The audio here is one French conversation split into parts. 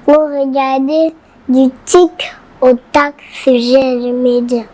Vous regardez du tic au tac sur GNG Média.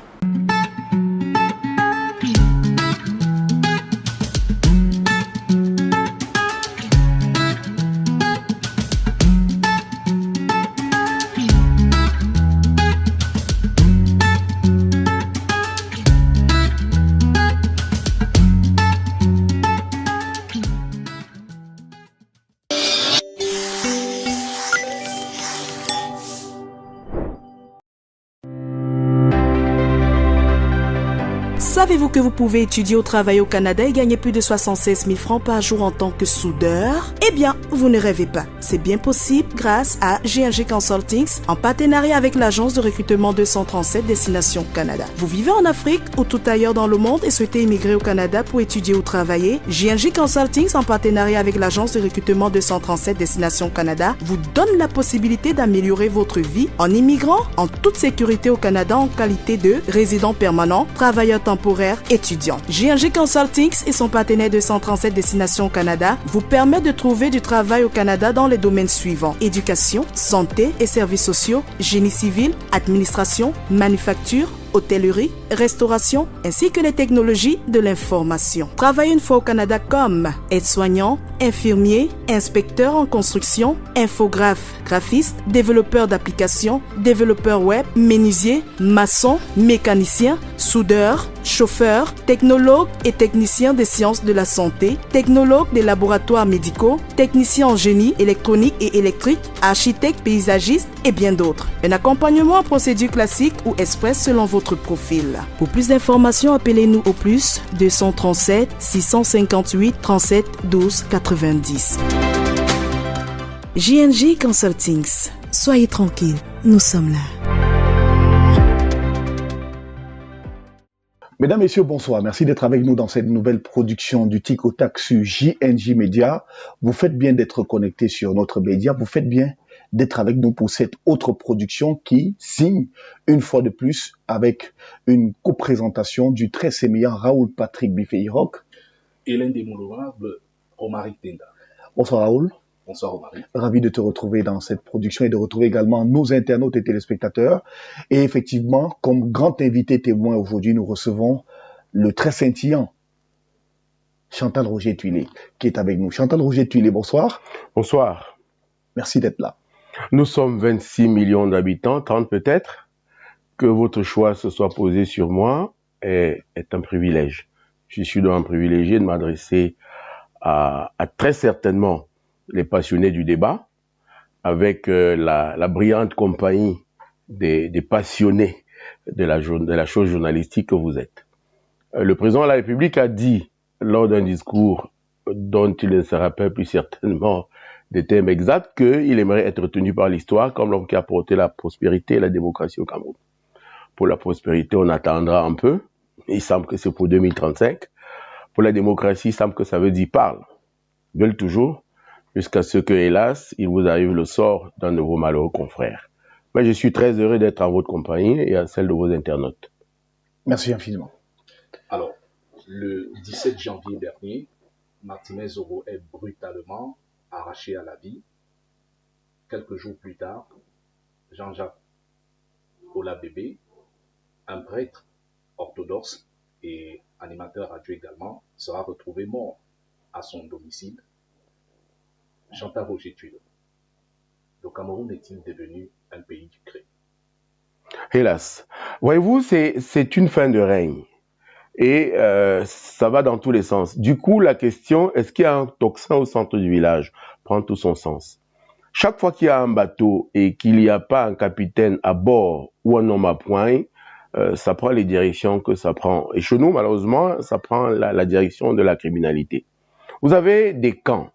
Savez-vous que vous pouvez étudier ou travailler au Canada et gagner plus de 76 000 francs par jour en tant que soudeur? Eh bien, vous ne rêvez pas. C'est bien possible grâce à GNG Consultings en partenariat avec l'agence de recrutement 237 Destination Canada. Vous vivez en Afrique ou tout ailleurs dans le monde et souhaitez immigrer au Canada pour étudier ou travailler? GNG Consultings en partenariat avec l'agence de recrutement 237 Destination Canada vous donne la possibilité d'améliorer votre vie en immigrant en toute sécurité au Canada en qualité de résident permanent, travailleur temporaire, étudiant. GNG Consultings et son partenaire 237 Destination Canada vous permettent de trouver du travail au Canada dans les domaines suivants: éducation, santé et services sociaux, génie civil, administration, manufacture, hôtellerie, restauration, ainsi que les technologies de l'information. Travailler une fois au Canada comme aide-soignant, infirmier, inspecteur en construction, infographe, graphiste, développeur d'applications, développeur web, menuisier, maçon, mécanicien, soudeur, chauffeur, technologue et technicien des sciences de la santé, technologue des laboratoires médicaux, technicien en génie électronique et électrique, architecte paysagiste et bien d'autres. Un accompagnement en procédure classique ou express selon votre profil. Pour plus d'informations, appelez-nous au plus 237 658 37 12 90. JNG Consultings. Soyez tranquilles, nous sommes là. Mesdames, Messieurs, bonsoir. Merci d'être avec nous dans cette nouvelle production du Tic au Tac sur JNJ Média. Vous faites bien d'être connectés sur notre média. Vous faites bien d'être avec nous pour cette autre production qui signe une fois de plus avec une coprésentation du très sémillant Raoul Patrick Biffé-Iroc et l'indémoulable Romaric Tenda. Bonsoir Raoul. Bonsoir Romaric. Ravi de te retrouver dans cette production et de retrouver également nos internautes et téléspectateurs. Et effectivement, comme grand invité témoin aujourd'hui, nous recevons le très scintillant Chantal Roger-Thuilé qui est avec nous. Chantal Roger-Thuilé, bonsoir. Bonsoir. Merci d'être là. Nous sommes 26 millions d'habitants, 30 peut-être. Que votre choix se soit posé sur moi est un privilège. Je suis donc privilégié de m'adresser à très certainement les passionnés du débat, avec la brillante compagnie des passionnés de la chose journalistique que vous êtes. Le président de la République a dit, lors d'un discours dont il ne se rappelle plus certainement des thèmes exacts, qu'il aimerait être retenu par l'histoire comme l'homme qui a porté la prospérité et la démocratie au Cameroun. Pour la prospérité, on attendra un peu. Il semble que c'est pour 2035. Pour la démocratie, il semble que ça veut dire parle. Ils veulent toujours, jusqu'à ce que, hélas, il vous arrive le sort d'un de vos malheureux confrères. Mais je suis très heureux d'être en votre compagnie et à celle de vos internautes. Merci infiniment. Alors, le 17 janvier dernier, Martinez Zoro est brutalement arraché à la vie. Quelques jours plus tard, Jean-Jacques Ola-Bébé, un prêtre orthodoxe et animateur radio également, sera retrouvé mort à son domicile. Chantal Roger-Thuilé, le Cameroun est-il devenu un pays du crime? Hélas. Voyez-vous, c'est une fin de règne. Et ça va dans tous les sens. Du coup, la question, est-ce qu'il y a un tocsin au centre du village, prend tout son sens. Chaque fois qu'il y a un bateau et qu'il n'y a pas un capitaine à bord ou un homme à point, ça prend les directions que ça prend. Et chez nous, malheureusement, ça prend la direction de la criminalité. Vous avez des camps.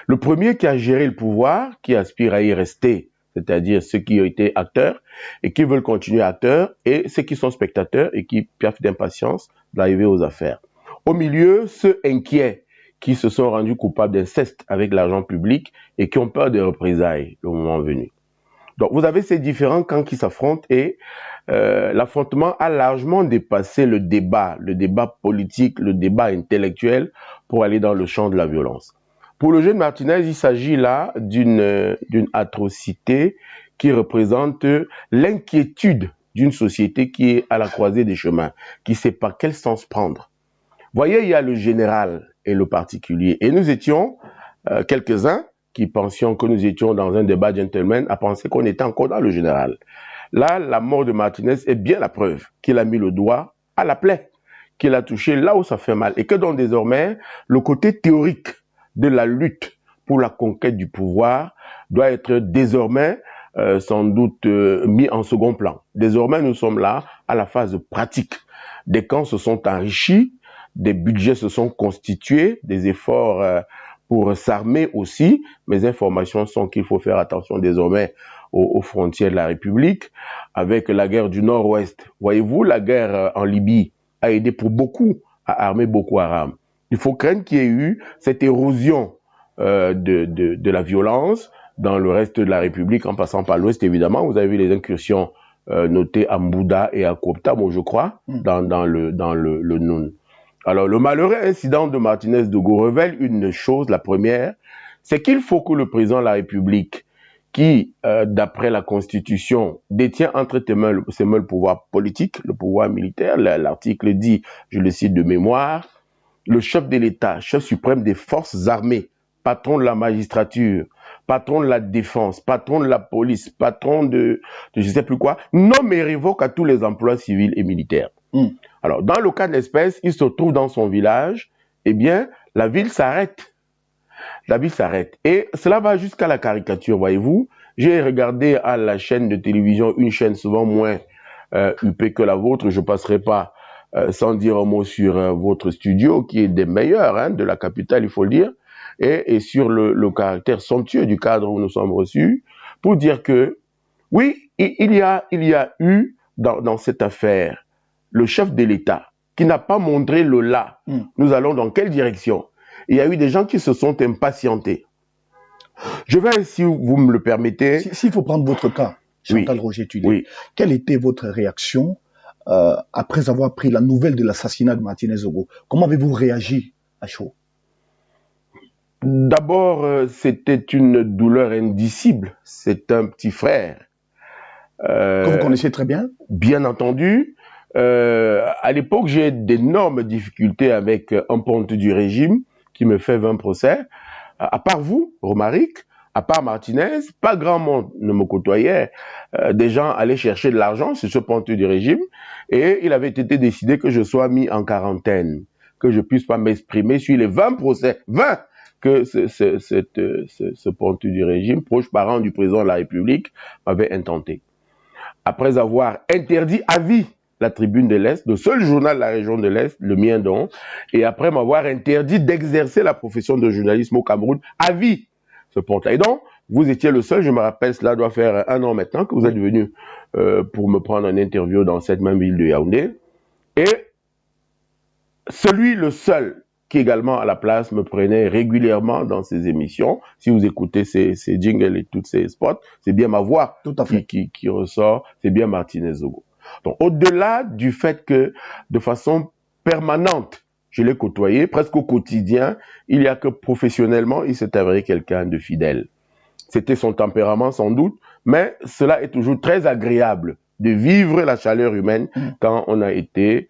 Le premier qui a géré le pouvoir, qui aspire à y rester, c'est-à-dire ceux qui ont été acteurs et qui veulent continuer acteurs, et ceux qui sont spectateurs et qui piaffent d'impatience d'arriver aux affaires. Au milieu, ceux inquiets qui se sont rendus coupables d'inceste avec l'argent public et qui ont peur des représailles le moment venu. Donc vous avez ces différents camps qui s'affrontent et l'affrontement a largement dépassé le débat politique, le débat intellectuel pour aller dans le champ de la violence. Pour le jeune Martinez, il s'agit là d'une atrocité qui représente l'inquiétude d'une société qui est à la croisée des chemins, qui ne sait pas quel sens prendre. Voyez, il y a le général et le particulier. Et nous étions quelques-uns qui pensions que nous étions dans un débat gentleman à penser qu'on était encore dans le général. Là, la mort de Martinez est bien la preuve qu'il a mis le doigt à la plaie, qu'il a touché là où ça fait mal. Et que donc désormais, le côté théorique de la lutte pour la conquête du pouvoir doit être désormais sans doute mis en second plan. Désormais, nous sommes là à la phase pratique. Des camps se sont enrichis, des budgets se sont constitués, des efforts pour s'armer aussi. Mes informations sont qu'il faut faire attention désormais aux frontières de la République, avec la guerre du Nord-Ouest. Voyez-vous, la guerre en Libye a aidé pour beaucoup à armer Boko Haram. Il faut craindre qu'il y ait eu cette érosion de la violence dans le reste de la République, en passant par l'Ouest, évidemment. Vous avez vu les incursions notées à Mbouda et à Koptamo, je crois, dans le Noun. Alors, le malheureux incident de Martinez Dogo révèle une chose, la première, c'est qu'il faut que le président de la République, qui, d'après la Constitution, détient entre ses mains le pouvoir politique, le pouvoir militaire, l'article dit, je le cite de mémoire, le chef de l'État, chef suprême des forces armées, patron de la magistrature, patron de la défense, patron de la police, patron de je ne sais plus quoi, nomme et révoque à tous les emplois civils et militaires. Alors, dans le cas de l'espèce, il se trouve dans son village, eh bien, la ville s'arrête. La ville s'arrête. Et cela va jusqu'à la caricature, voyez-vous. J'ai regardé à la chaîne de télévision, une chaîne souvent moins huppée que la vôtre, je ne passerai pas sans dire un mot sur votre studio, qui est des meilleurs de la capitale, il faut le dire, et sur le caractère somptueux du cadre où nous sommes reçus, pour dire que, oui, il y a eu dans cette affaire le chef de l'État qui n'a pas montré le là. Nous allons dans quelle direction? Il y a eu des gens qui se sont impatientés. Je vais, si vous me le permettez... S'il faut prendre votre cas, Chantal Roger Tullier, quelle était votre réaction après avoir pris la nouvelle de l'assassinat de Martinez Zogo? Comment avez-vous réagi à chaud? D'abord, c'était une douleur indicible. C'est un petit frère. Que vous connaissez très bien? Bien entendu. À l'époque, j'ai d'énormes difficultés avec un ponte du régime qui me fait 20 procès. À part vous, Romaric, à part Martinez, pas grand monde ne me côtoyait. Des gens allaient chercher de l'argent sur ce ponte du régime et il avait été décidé que je sois mis en quarantaine, que je puisse pas m'exprimer sur les 20 procès, 20 que ce ponte du régime, proche parent du président de la République, m'avait intenté. Après avoir interdit à vie la Tribune de l'Est, le seul journal de la région de l'Est, le mien donc, et après m'avoir interdit d'exercer la profession de journalisme au Cameroun à vie, ce ponte-là. Et donc, vous étiez le seul, je me rappelle, cela doit faire 1 an maintenant, que vous êtes venu pour me prendre une interview dans cette même ville de Yaoundé. Et le seul qui également à la place me prenait régulièrement dans ses émissions, si vous écoutez ces jingles et tous ces spots, c'est bien ma voix qui ressort, c'est bien Martinez Zogo. Donc, au-delà du fait que, de façon permanente, je l'ai côtoyé, presque au quotidien, il n'y a que professionnellement, il s'est avéré quelqu'un de fidèle. C'était son tempérament sans doute, mais cela est toujours très agréable de vivre la chaleur humaine quand on a été,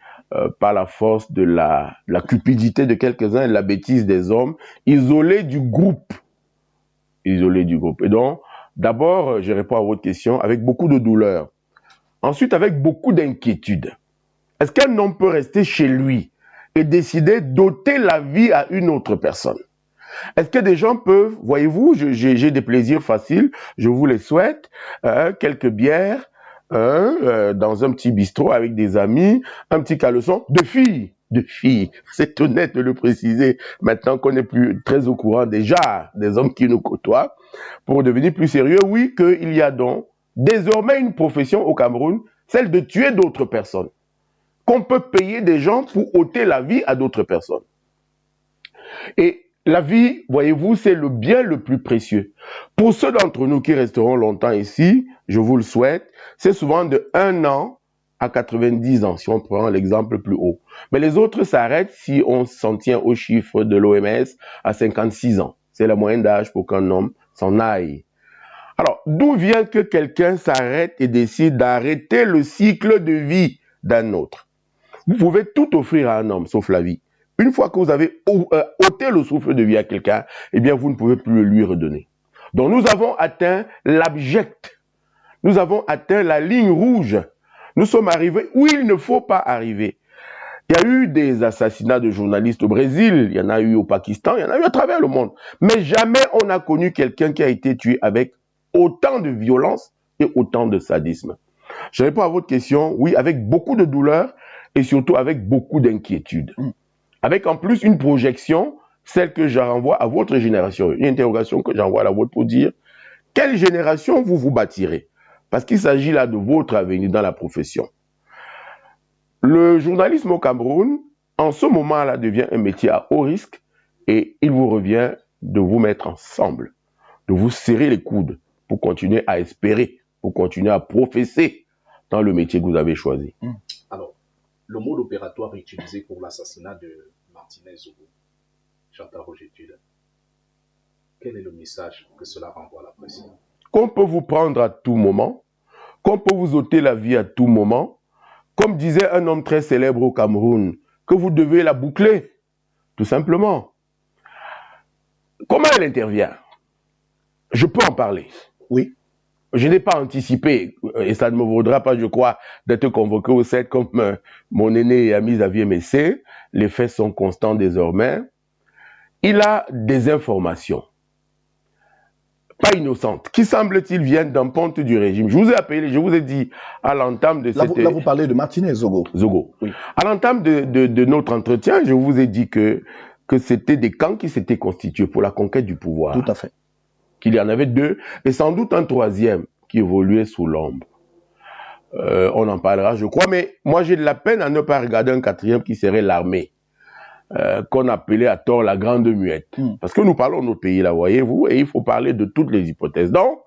par la force de la cupidité de quelques-uns et de la bêtise des hommes, isolé du groupe. Isolé du groupe. Et donc, d'abord, je réponds à votre question avec beaucoup de douleur. Ensuite, avec beaucoup d'inquiétude. Est-ce qu'un homme peut rester chez lui et décider d'ôter la vie à une autre personne? Est-ce que des gens peuvent, voyez-vous, j'ai des plaisirs faciles, je vous les souhaite, quelques bières, dans un petit bistrot avec des amis, un petit caleçon de filles. C'est honnête de le préciser, maintenant qu'on n'est plus très au courant déjà des hommes qui nous côtoient. Pour devenir plus sérieux, oui, qu'il y a donc désormais une profession au Cameroun, celle de tuer d'autres personnes. Qu'on peut payer des gens pour ôter la vie à d'autres personnes. Et la vie, voyez-vous, c'est le bien le plus précieux. Pour ceux d'entre nous qui resteront longtemps ici, je vous le souhaite, c'est souvent de 1 an à 90 ans, si on prend l'exemple plus haut. Mais les autres s'arrêtent si on s'en tient aux chiffres de l'OMS à 56 ans. c'est la moyenne d'âge pour qu'un homme s'en aille. Alors, d'où vient que quelqu'un s'arrête et décide d'arrêter le cycle de vie d'un autre? Vous pouvez tout offrir à un homme, sauf la vie. Une fois que vous avez ôté le souffle de vie à quelqu'un, eh bien, vous ne pouvez plus le lui redonner. Donc, nous avons atteint l'abject. Nous avons atteint la ligne rouge. Nous sommes arrivés où il ne faut pas arriver. Il y a eu des assassinats de journalistes au Brésil, il y en a eu au Pakistan, il y en a eu à travers le monde. Mais jamais on n'a connu quelqu'un qui a été tué avec autant de violence et autant de sadisme. Je réponds à votre question, oui, avec beaucoup de douleur et surtout avec beaucoup d'inquiétude. Avec en plus une projection, celle que j'envoie à votre génération, une interrogation que j'envoie à la vôtre pour dire quelle génération vous vous bâtirez? Parce qu'il s'agit là de votre avenir dans la profession. Le journalisme au Cameroun, en ce moment-là, devient un métier à haut risque et il vous revient de vous mettre ensemble, de vous serrer les coudes pour continuer à espérer, pour continuer à professer dans le métier que vous avez choisi. Alors, le mode opératoire utilisé pour l'assassinat de Martinez Zogo, Chantal Roger-Tulle, quel est le message que cela renvoie à la presse? Qu'on peut vous prendre à tout moment, qu'on peut vous ôter la vie à tout moment, comme disait un homme très célèbre au Cameroun, que vous devez la boucler, tout simplement. Comment elle intervient? Je peux en parler. Oui. Je n'ai pas anticipé, et ça ne me vaudra pas, je crois, d'être convoqué au set comme mon aîné et ami Xavier Messé. Les faits sont constants désormais. Il a des informations, pas innocentes, qui semble-t-il viennent d'un ponte du régime. Je vous ai appelé, je vous ai dit à l'entame de cette... Là, vous parlez de Martinez Zogo. Zogo. Oui. À l'entame de notre entretien, je vous ai dit que c'était des camps qui s'étaient constitués pour la conquête du pouvoir. Tout à fait. Qu'il y en avait deux, et sans doute un troisième qui évoluait sous l'ombre. On en parlera, je crois, mais moi j'ai de la peine à ne pas regarder un quatrième qui serait l'armée, qu'on appelait à tort la grande muette. Parce que nous parlons de notre pays, là, voyez-vous, et il faut parler de toutes les hypothèses. Donc,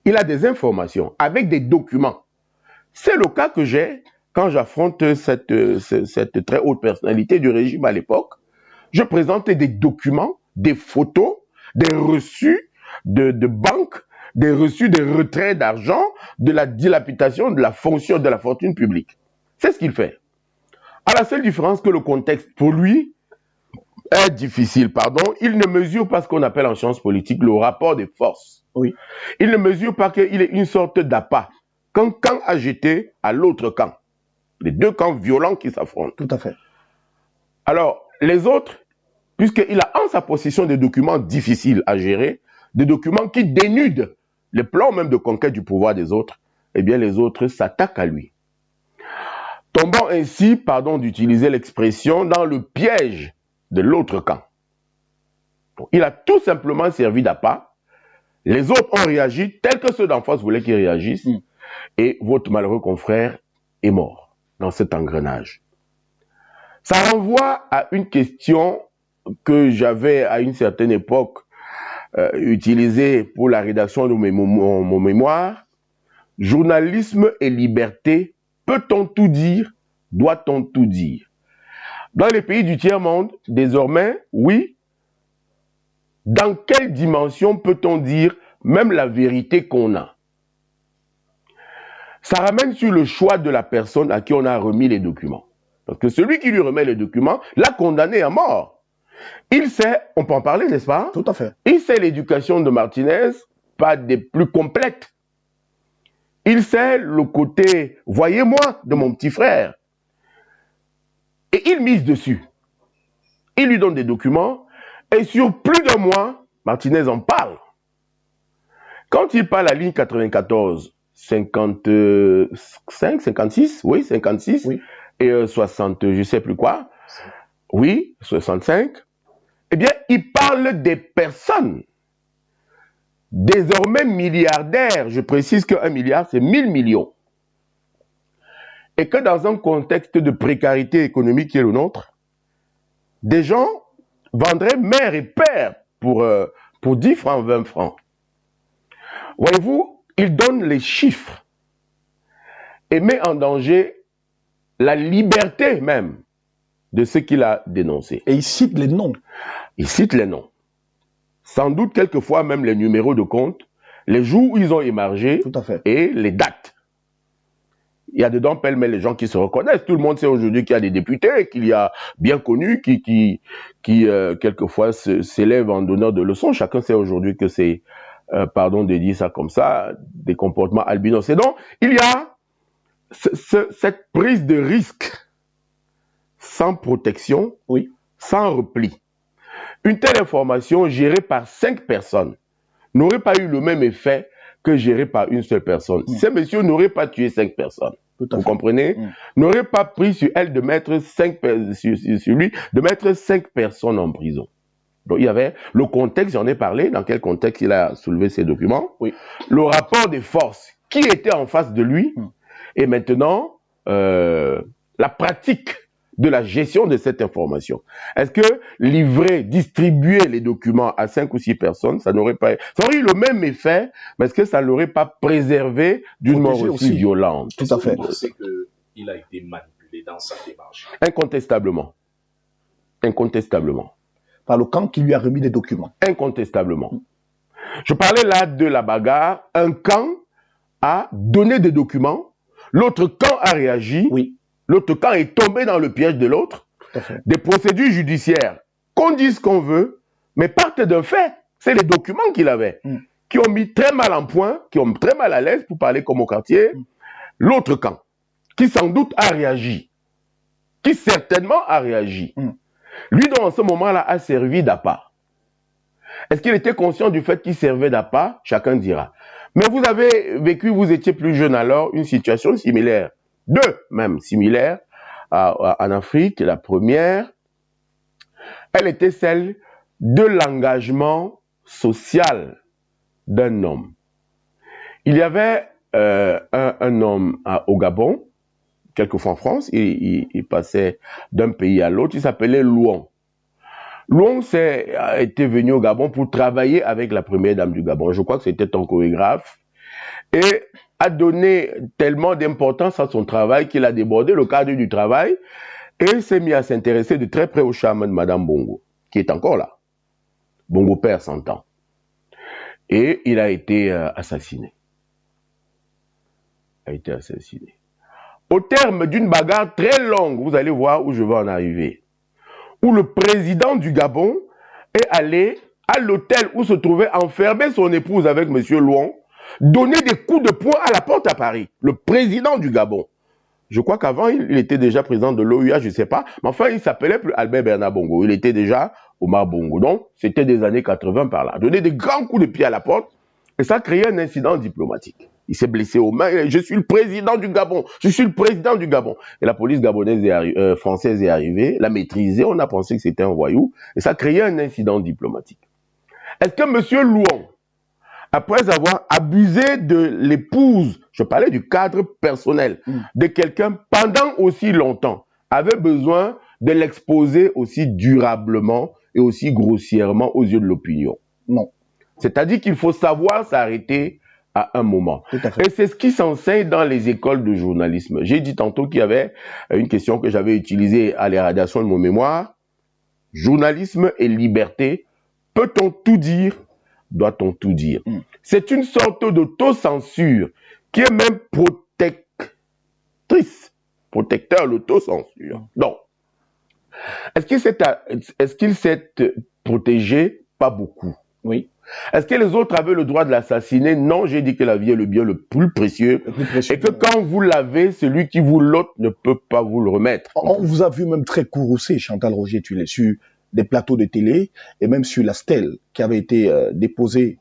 il a des informations avec des documents. C'est le cas que j'ai quand j'affronte cette très haute personnalité du régime à l'époque. Je présente des documents, des photos, des reçus de banque, des reçus de retrait d'argent, de la dilapidation de la fonction de la fortune publique. C'est ce qu'il fait. À la seule différence que le contexte, pour lui, est difficile, pardon. Il ne mesure pas ce qu'on appelle en sciences politiques le rapport des forces. Oui. Il ne mesure pas qu'il est une sorte d'appât qu'un camp a jeté à l'autre camp. Les deux camps violents qui s'affrontent. Tout à fait. Alors, les autres, puisqu'il a en sa possession des documents difficiles à gérer, des documents qui dénudent les plans même de conquête du pouvoir des autres, eh bien les autres s'attaquent à lui. Tombant ainsi, pardon d'utiliser l'expression, dans le piège de l'autre camp. Donc, il a tout simplement servi d'appât. Les autres ont réagi tel que ceux d'en face voulaient qu'ils réagissent. Et votre malheureux confrère est mort dans cet engrenage. Ça renvoie à une question que j'avais à une certaine époque utilisée pour la rédaction de mon mémoire. Journalisme et liberté, peut-on tout dire? Doit-on tout dire? Dans les pays du tiers-monde, désormais, oui. Dans quelle dimension peut-on dire même la vérité qu'on a? Ça ramène sur le choix de la personne à qui on a remis les documents. Parce que celui qui lui remet les documents l'a condamné à mort. Il sait, on peut en parler, n'est-ce pas? Tout à fait. Il sait l'éducation de Martinez, pas des plus complètes. Il sait le côté, voyez-moi, de mon petit frère. Et il mise dessus. Il lui donne des documents, et sur plus d'un mois, Martinez en parle. Quand il parle à la ligne 94, 55, 56, oui, 56, oui. Et 60, je ne sais plus quoi, oui, 65, eh bien, il parle des personnes, désormais milliardaires, je précise qu'un milliard, c'est 1000 millions, et que dans un contexte de précarité économique qui est le nôtre, des gens vendraient mère et père pour 10 francs, 20 francs. Voyez-vous, il donne les chiffres et met en danger la liberté même de ce qu'il a dénoncé. Et il cite les noms. Il cite les noms. sans doute quelquefois même les numéros de compte, les jours où ils ont émargé Tout à fait. et les dates. Il y a dedans pêle-mêle les gens qui se reconnaissent. Tout le monde sait aujourd'hui qu'il y a des députés, qu'il y a bien connus qui quelquefois s'élèvent en donneur de leçons. Chacun sait aujourd'hui que c'est, pardon de dire ça comme ça, des comportements albinos. Et donc, il y a cette prise de risque sans protection, Oui. sans repli. Une telle information gérée par 5 personnes n'aurait pas eu le même effet que gérée par une seule personne. Ces messieurs n'auraient pas tué 5 personnes. Vous comprenez? N'aurait pas pris sur elle de mettre 5 sur lui de mettre 5 personnes en prison. Donc il y avait le contexte, j'en ai parlé, dans quel contexte il a soulevé ces documents. Oui. Le rapport des forces, qui était en face de lui, et maintenant la pratique de la gestion de cette information. Est-ce que livrer, distribuer les documents à 5 ou 6 personnes, ça n'aurait pas... Ça aurait eu le même effet, mais est-ce que ça ne l'aurait pas préservé d'une mort aussi violente? Tout à fait. Vous pensez qu'il a été manipulé dans sa démarche? Incontestablement. Incontestablement. Par le camp qui lui a remis des documents. Incontestablement. Je parlais là de la bagarre. Un camp a donné des documents, l'autre camp a réagi. Oui. L'autre camp est tombé dans le piège de l'autre. Des procédures judiciaires, qu'on dise qu'on veut, mais partent d'un fait. C'est les documents qu'il avait, qui ont mis très mal en point, qui ont très mal à l'aise, pour parler comme au quartier. L'autre camp, qui sans doute a réagi, qui certainement a réagi. Lui, dans ce moment-là, a servi d'appât. Est-ce qu'il était conscient du fait qu'il servait d'appât? Chacun dira. Mais vous avez vécu, vous étiez plus jeune alors, une situation similaire. Deux même similaires en Afrique. La première, elle était celle de l'engagement social d'un homme. Il y avait un homme au Gabon, quelquefois en France, il passait d'un pays à l'autre, il s'appelait Louon. Louon était venu au Gabon pour travailler avec la première dame du Gabon. Je crois que c'était un chorégraphe. Et a donné tellement d'importance à son travail qu'il a débordé le cadre du travail et s'est mis à s'intéresser de très près au charme de Madame Bongo, qui est encore là. Bongo père s'entend. Et il a été assassiné. Au terme d'une bagarre très longue, vous allez voir où je vais en arriver, où le président du Gabon est allé à l'hôtel où se trouvait enfermée son épouse avec M. Louon, donner des coups de poing à la porte à Paris, le président du Gabon. Je crois qu'avant, il était déjà président de l'OUA, je ne sais pas, mais enfin, il s'appelait plus Albert Bernard Bongo, il était déjà Omar Bongo. Donc, c'était des années 80 par là. Donner des grands coups de pied à la porte, et ça créait un incident diplomatique. Il s'est blessé aux mains, je suis le président du Gabon, je suis le président du Gabon. Et la police gabonaise française est arrivée, l'a maîtrisé, on a pensé que c'était un voyou, et ça créait un incident diplomatique. Est-ce que M. Louon, après avoir abusé de l'épouse, je parlais du cadre personnel, de quelqu'un pendant aussi longtemps, avait besoin de l'exposer aussi durablement et aussi grossièrement aux yeux de l'opinion? Non. C'est-à-dire qu'il faut savoir s'arrêter à un moment. Et c'est ce qui s'enseigne dans les écoles de journalisme. J'ai dit tantôt qu'il y avait une question que j'avais utilisée à l'irradiation de mon mémoire. Journalisme et liberté, peut-on tout dire? Doit-on tout dire? C'est une sorte d'autocensure qui est même protectrice. Protecteur, l'autocensure. Donc, est-ce qu'il s'est protégé? Pas beaucoup. Oui. Est-ce que les autres avaient le droit de l'assassiner? Non, j'ai dit que la vie est le bien le plus précieux. Et que quand vous l'avez, celui qui vous l'ôte ne peut pas vous le remettre. On vous a vu même très courroucé, Chantal Roger, tu l'es sur des plateaux de télé et même sur la stèle qui avait été déposée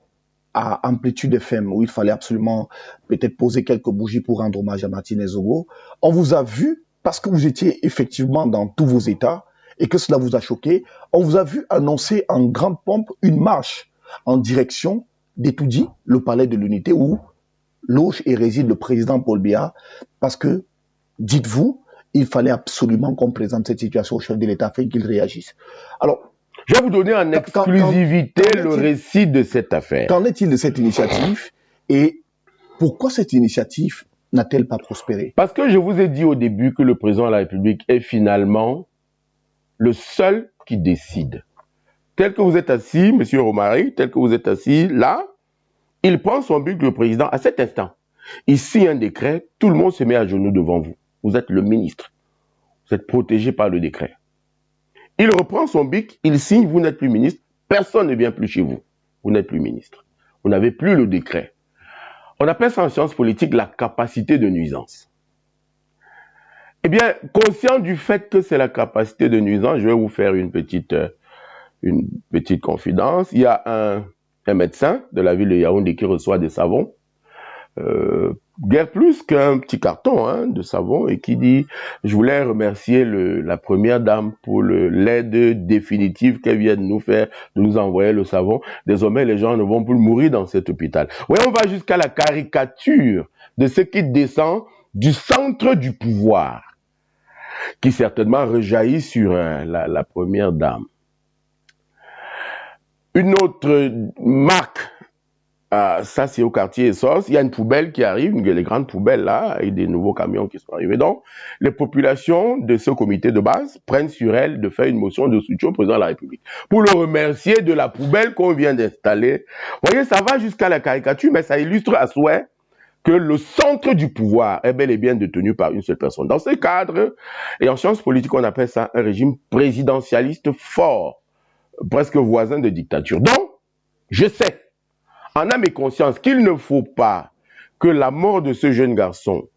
à Amplitude FM où il fallait absolument peut-être poser quelques bougies pour rendre hommage à Martinez Zogo. On vous a vu parce que vous étiez effectivement dans tous vos états et que cela vous a choqué. On vous a vu annoncer en grande pompe une marche en direction d'Etoudi, le palais de l'unité où loge et réside le président Paul Biya, parce que, dites-vous, il fallait absolument qu'on présente cette situation au chef de l'État afin qu'il réagisse. Alors, je vais vous donner en exclusivité le récit de cette affaire. Qu'en est-il de cette initiative et pourquoi cette initiative n'a-t-elle pas prospéré? Parce que je vous ai dit au début que le président de la République est finalement le seul qui décide. tel que vous êtes assis, monsieur Romari, tel que vous êtes assis là, il prend son bic, le président, à cet instant. Il signe un décret, tout le monde se met à genoux devant vous. Vous êtes le ministre. Vous êtes protégé par le décret. Il reprend son bic, il signe, vous n'êtes plus ministre, personne ne vient plus chez vous. Vous n'êtes plus ministre. Vous n'avez plus le décret. On appelle ça en sciences politiques la capacité de nuisance. Eh bien, conscient du fait que c'est la capacité de nuisance, je vais vous faire une petite confidence. Il y a un médecin de la ville de Yaoundé qui reçoit des savons, guère plus qu'un petit carton de savon, et qui dit « Je voulais remercier la première dame pour l'aide définitive qu'elle vient de nous faire, de nous envoyer le savon. Désormais, les gens ne vont plus mourir dans cet hôpital. » Oui, on va jusqu'à la caricature de ce qui descend du centre du pouvoir, qui certainement rejaillit sur la première dame. Une autre marque, ça c'est au quartier Essos, il y a une poubelle qui arrive, les grandes poubelles là, et des nouveaux camions qui sont arrivés. Donc, les populations de ce comité de base prennent sur elles de faire une motion de soutien au président de la République pour le remercier de la poubelle qu'on vient d'installer. Vous voyez, ça va jusqu'à la caricature, mais ça illustre à souhait que le centre du pouvoir est bel et bien détenu par une seule personne. Dans ce cadre, et en sciences politiques, on appelle ça un régime présidentialiste fort, presque voisin de dictature. Donc, je sais, en âme et conscience, qu'il ne faut pas que la mort de ce jeune garçon,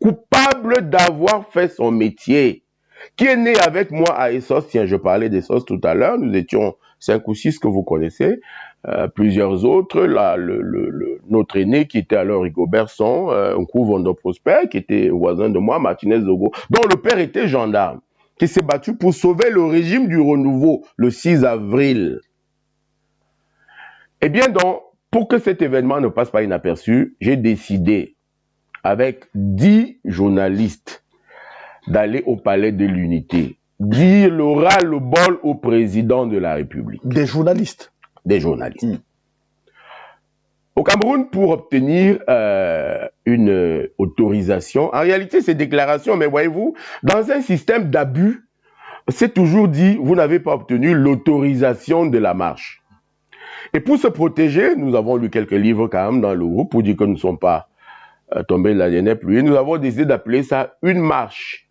coupable d'avoir fait son métier, qui est né avec moi à Essos, tiens, je parlais d'Essos tout à l'heure, nous étions 5 ou 6 que vous connaissez, plusieurs autres, là, notre aîné qui était alors Rigobert Son, Nkou Vondo Prosper, qui était voisin de moi, Martinez Zogo, dont le père était gendarme, qui s'est battu pour sauver le régime du renouveau le 6 avril. Eh bien donc, pour que cet événement ne passe pas inaperçu, j'ai décidé, avec 10 journalistes, d'aller au Palais de l'Unité, dire le ras-le-bol au président de la République. Des journalistes. Des journalistes. Au Cameroun, pour obtenir une autorisation, en réalité c'est déclaration, mais voyez-vous, dans un système d'abus, c'est toujours dit, vous n'avez pas obtenu l'autorisation de la marche. Et pour se protéger, nous avons lu quelques livres quand même dans le groupe pour dire que nous ne sommes pas tombés de la dernière pluie. Nous avons décidé d'appeler ça une marche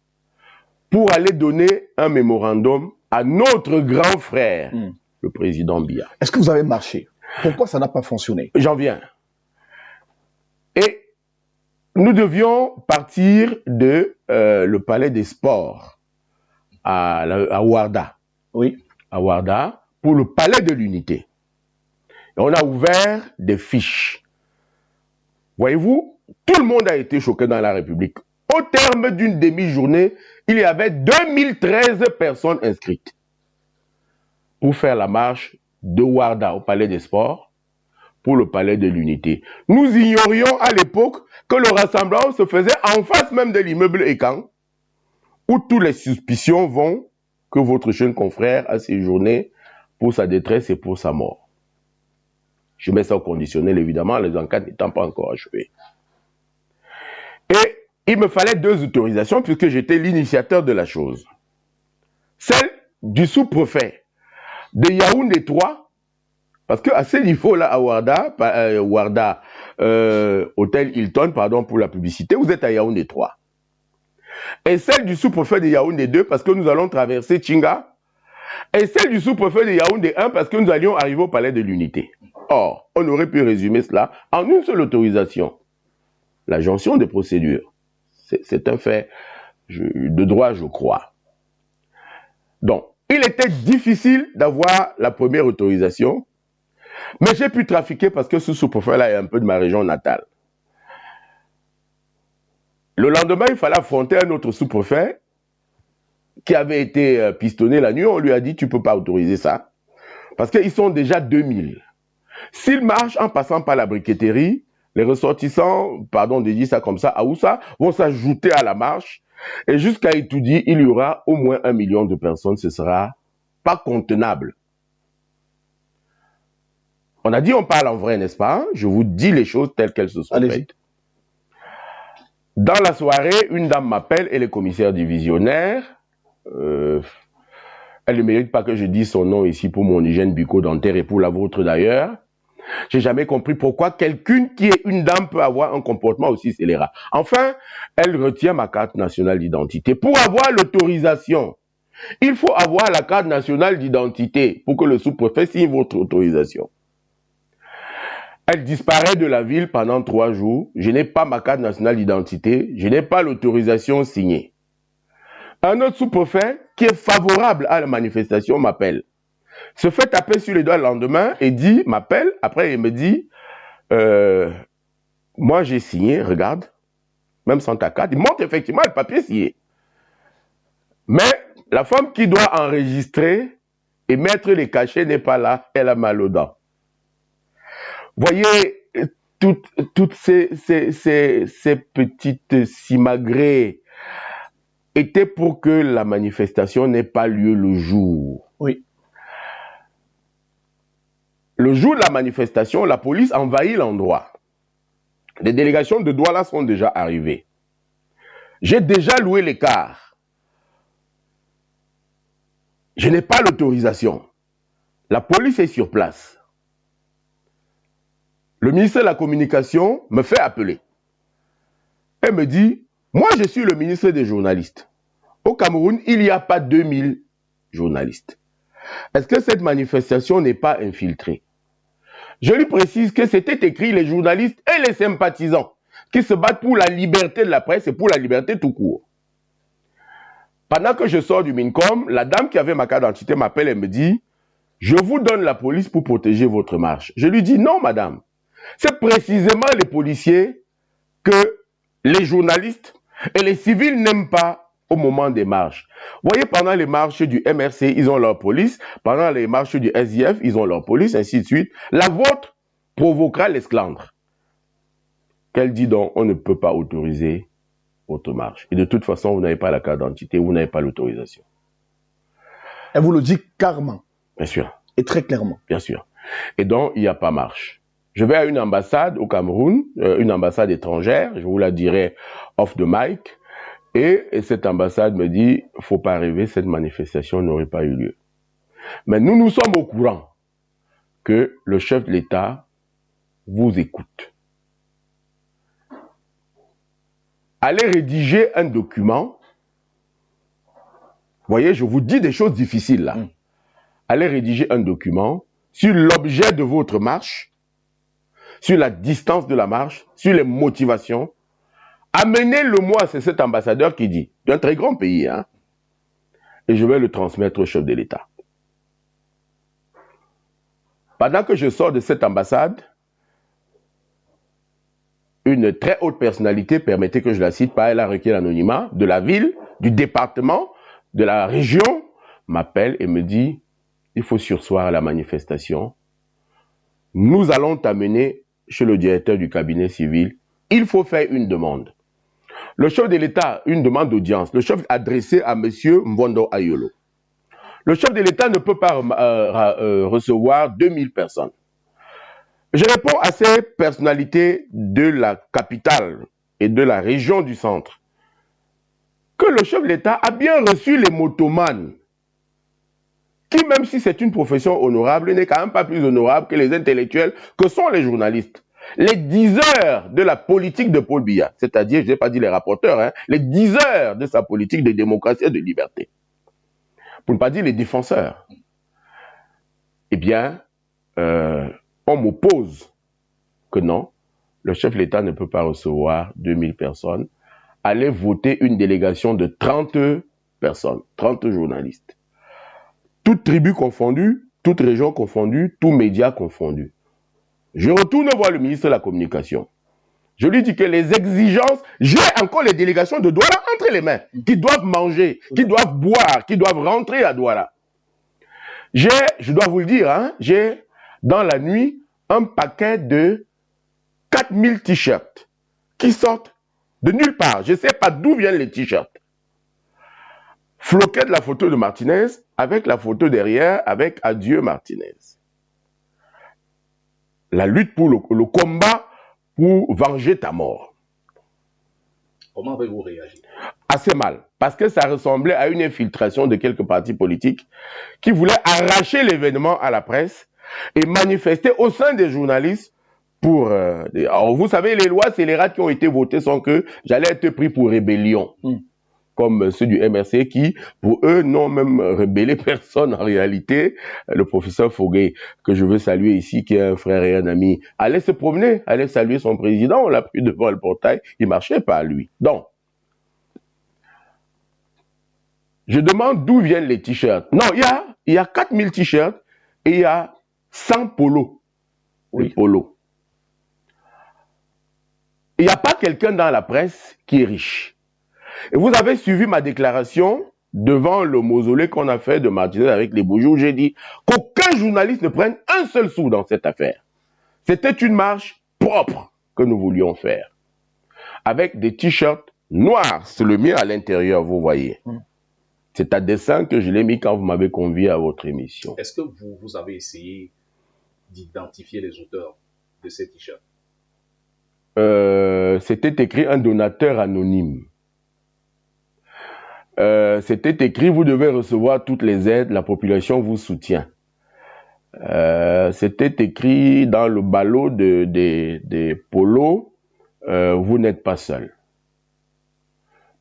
pour aller donner un mémorandum à notre grand frère, le président Biya. Est-ce que vous avez marché? Pourquoi ça n'a pas fonctionné? J'en viens. Et nous devions partir de le palais des sports à Ouarda. Oui. À Ouarda, pour le palais de l'Unité. Et on a ouvert des fiches. Voyez-vous, tout le monde a été choqué dans la République. Au terme d'une demi-journée, il y avait 2013 personnes inscrites pour faire la marche de Ouarda au Palais des Sports pour le Palais de l'Unité. Nous ignorions à l'époque que le rassemblement se faisait en face même de l'immeuble Ekan, où toutes les suspicions vont que votre jeune confrère a séjourné pour sa détresse et pour sa mort. Je mets ça au conditionnel, évidemment, les enquêtes n'étant pas encore achevées. Et il me fallait 2 autorisations puisque j'étais l'initiateur de la chose. Celle du sous-préfet de Yaoundé 3, parce qu'à ce niveau-là, à Ouarda, Hôtel Hilton, pardon pour la publicité, vous êtes à Yaoundé 3. Et celle du sous-préfet de Yaoundé 2, parce que nous allons traverser Tchinga. Et celle du sous-préfet de Yaoundé 1, parce que nous allions arriver au Palais de l'Unité. Or, on aurait pu résumer cela en une seule autorisation. La jonction des procédures. C'est un fait de droit, je crois. Donc, il était difficile d'avoir la première autorisation, mais j'ai pu trafiquer parce que ce sous-préfet-là est un peu de ma région natale. Le lendemain, il fallait affronter un autre sous-préfet qui avait été pistonné la nuit. On lui a dit, tu ne peux pas autoriser ça, parce qu'ils sont déjà 2000. S'ils marchent en passant par la briqueterie, les ressortissants, pardon de dire ça comme ça, à Oussa, vont s'ajouter à la marche. Et jusqu'à Itoudi, il y aura au moins 1 million de personnes. Ce ne sera pas contenable. On a dit on parle en vrai, n'est-ce pas? Je vous dis les choses telles qu'elles se sont faites. Dans la soirée, une dame m'appelle, elle est commissaire divisionnaire. Elle Elle ne mérite pas que je dise son nom ici pour mon hygiène bucco-dentaire et pour la vôtre d'ailleurs. J'ai jamais compris pourquoi quelqu'un qui est une dame peut avoir un comportement aussi scélérat. Enfin, elle retient ma carte nationale d'identité. Pour avoir l'autorisation, il faut avoir la carte nationale d'identité pour que le sous-préfet signe votre autorisation. Elle disparaît de la ville pendant 3 jours. Je n'ai pas ma carte nationale d'identité. Je n'ai pas l'autorisation signée. Un autre sous-préfet qui est favorable à la manifestation m'appelle. Se fait taper sur les doigts le lendemain et dit, m'appelle. Après, il me dit, moi j'ai signé, regarde, même sans ta carte. Il montre effectivement le papier signé. Mais la femme qui doit enregistrer et mettre les cachets n'est pas là. Elle a mal aux dents. Voyez, toutes ces petites simagrées étaient pour que la manifestation n'ait pas lieu le jour. Oui. Le jour de la manifestation, la police envahit l'endroit. Les délégations de Douala sont déjà arrivées. J'ai déjà loué les cars. Je n'ai pas l'autorisation. La police est sur place. Le ministre de la Communication me fait appeler. Elle me dit, moi je suis le ministre des journalistes. Au Cameroun, il n'y a pas 2000 journalistes. Est-ce que cette manifestation n'est pas infiltrée? Je lui précise que c'était écrit les journalistes et les sympathisants qui se battent pour la liberté de la presse et pour la liberté tout court. Pendant que je sors du MINCOM, la dame qui avait ma carte d'identité m'appelle et me dit, je vous donne la police pour protéger votre marche. Je lui dis, non madame, c'est précisément les policiers que les journalistes et les civils n'aiment pas au moment des marches. Vous voyez, pendant les marches du MRC, ils ont leur police. Pendant les marches du SIF, ils ont leur police, ainsi de suite. La vôtre provoquera l'esclandre. Qu'elle dit donc, on ne peut pas autoriser votre marche. Et de toute façon, vous n'avez pas la carte d'identité, vous n'avez pas l'autorisation. Elle vous le dit carrément. Bien sûr. Et très clairement. Bien sûr. Et donc, il n'y a pas marche. Je vais à une ambassade au Cameroun, une ambassade étrangère, je vous la dirai off the mic, et cette ambassade me dit, faut pas rêver, cette manifestation n'aurait pas eu lieu. Mais nous sommes au courant que le chef de l'État vous écoute. Allez rédiger un document. Vous voyez, je vous dis des choses difficiles là. Allez rédiger un document sur l'objet de votre marche, sur la distance de la marche, sur les motivations. Amenez-le-moi, c'est cet ambassadeur qui dit, d'un très grand pays, hein, et je vais le transmettre au chef de l'État. Pendant que je sors de cette ambassade, une très haute personnalité, permettez que je la cite pas, elle a requis l'anonymat, de la ville, du département, de la région, m'appelle et me dit, il faut surseoir à la manifestation. Nous allons t'amener chez le directeur du cabinet civil. Il faut faire une demande. Le chef de l'État, une demande d'audience. Le chef adressé à M. Mvondo Ayolo. Le chef de l'État ne peut pas recevoir 2000 personnes. Je réponds à ces personnalités de la capitale et de la région du centre que le chef de l'État a bien reçu les motomanes, qui, même si c'est une profession honorable, n'est quand même pas plus honorable que les intellectuels que sont les journalistes. Les 10 heures de la politique de Paul Biya, c'est-à-dire, je n'ai pas dit les rapporteurs, hein, les 10 heures de sa politique de démocratie et de liberté, pour ne pas dire les défenseurs, eh bien, on m'oppose que non, le chef de l'État ne peut pas recevoir 2000 personnes. Allez voter une délégation de 30 personnes, 30 journalistes. Toutes tribus confondues, toutes régions confondues, tous médias confondus. Je retourne voir le ministre de la Communication. Je lui dis que les exigences, j'ai encore les délégations de Douala entre les mains, qui doivent manger, qui doivent boire, qui doivent rentrer à Douala. Je dois vous le dire, hein, j'ai dans la nuit un paquet de 4000 t-shirts qui sortent de nulle part. Je ne sais pas d'où viennent les t-shirts. Floqué de la photo de Martinez, avec la photo derrière, avec Adieu Martinez. La lutte pour le combat pour venger ta mort. Comment avez-vous réagi? assez mal, parce que ça ressemblait à une infiltration de quelques partis politiques qui voulaient arracher l'événement à la presse et manifester au sein des journalistes pour... alors vous savez, les lois scélérates qui ont été votées sont que j'allais être pris pour rébellion. Comme ceux du MRC qui, pour eux, n'ont même rébellé personne en réalité. Le professeur Foguet, que je veux saluer ici, qui est un frère et un ami, allait se promener, allait saluer son président, on l'a pris devant le portail, il marchait pas à lui. Donc, je demande d'où viennent les t-shirts. Non, il y a 4000 t-shirts et il y a 100 polos. Oui. Les polos. Il n'y a pas quelqu'un dans la presse qui est riche. Et vous avez suivi ma déclaration devant le mausolée qu'on a fait de Martinez avec les Boujoux. J'ai dit qu'aucun journaliste ne prenne un seul sou dans cette affaire. C'était une marche propre que nous voulions faire. Avec des t-shirts noirs. C'est le mien à l'intérieur, vous voyez. C'est à dessein que je l'ai mis quand vous m'avez convié à votre émission. Est-ce que vous avez essayé d'identifier les auteurs de ces t-shirts? C'était écrit un donateur anonyme. C'était écrit, vous devez recevoir toutes les aides, la population vous soutient. C'était écrit dans le ballot des polos, vous n'êtes pas seul.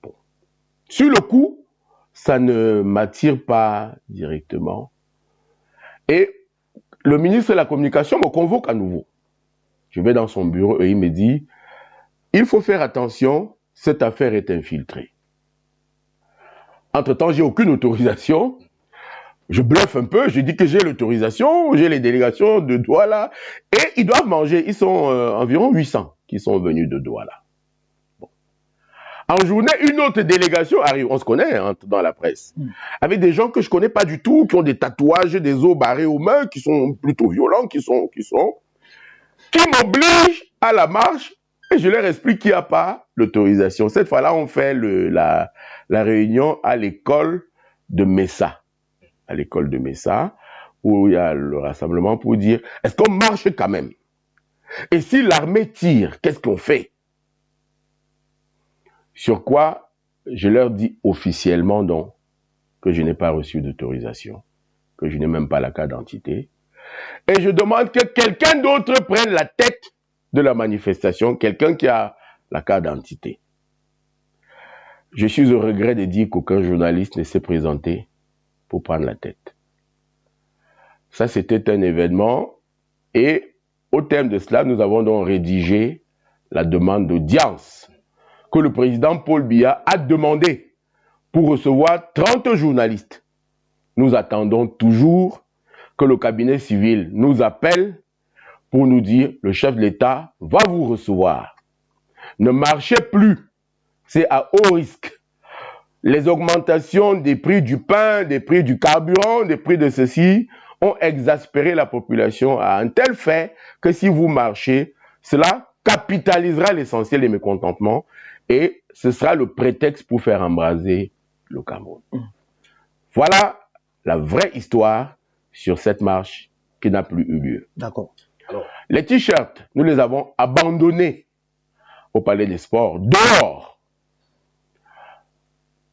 Bon. Sur le coup, ça ne m'attire pas directement. Et le ministre de la Communication me convoque à nouveau. Je vais dans son bureau et il me dit, il faut faire attention, cette affaire est infiltrée. Entre-temps, j'ai aucune autorisation. Je bluffe un peu, je dis que j'ai l'autorisation, j'ai les délégations de Douala. Et ils doivent manger, ils sont environ 800 qui sont venus de Douala. Bon. En journée, une autre délégation arrive, on se connaît dans la presse, avec des gens que je connais pas du tout, qui ont des tatouages, des os barrés aux mains, qui sont plutôt violents, qui m'obligent à la marche. Et je leur explique qu'il n'y a pas l'autorisation. Cette fois-là, on fait la réunion à l'école de Messa. À l'école de Messa, où il y a le rassemblement pour dire, est-ce qu'on marche quand même? Et si l'armée tire, qu'est-ce qu'on fait? Sur quoi, je leur dis officiellement donc que je n'ai pas reçu d'autorisation, que je n'ai même pas la carte d'identité. Et je demande que quelqu'un d'autre prenne la tête de la manifestation, quelqu'un qui a la carte d'identité. Je suis au regret de dire qu'aucun journaliste ne s'est présenté pour prendre la tête. Ça, c'était un événement et au terme de cela, nous avons donc rédigé la demande d'audience que le président Paul Biya a demandé pour recevoir 30 journalistes. Nous attendons toujours que le cabinet civil nous appelle pour nous dire, le chef de l'État va vous recevoir. Ne marchez plus, c'est à haut risque. Les augmentations des prix du pain, des prix du carburant, des prix de ceci ont exaspéré la population à un tel fait que si vous marchez, cela capitalisera l'essentiel des mécontentements et ce sera le prétexte pour faire embraser le Cameroun. Voilà la vraie histoire sur cette marche qui n'a plus eu lieu. D'accord. Les t-shirts, nous les avons abandonnés au Palais des Sports, dehors.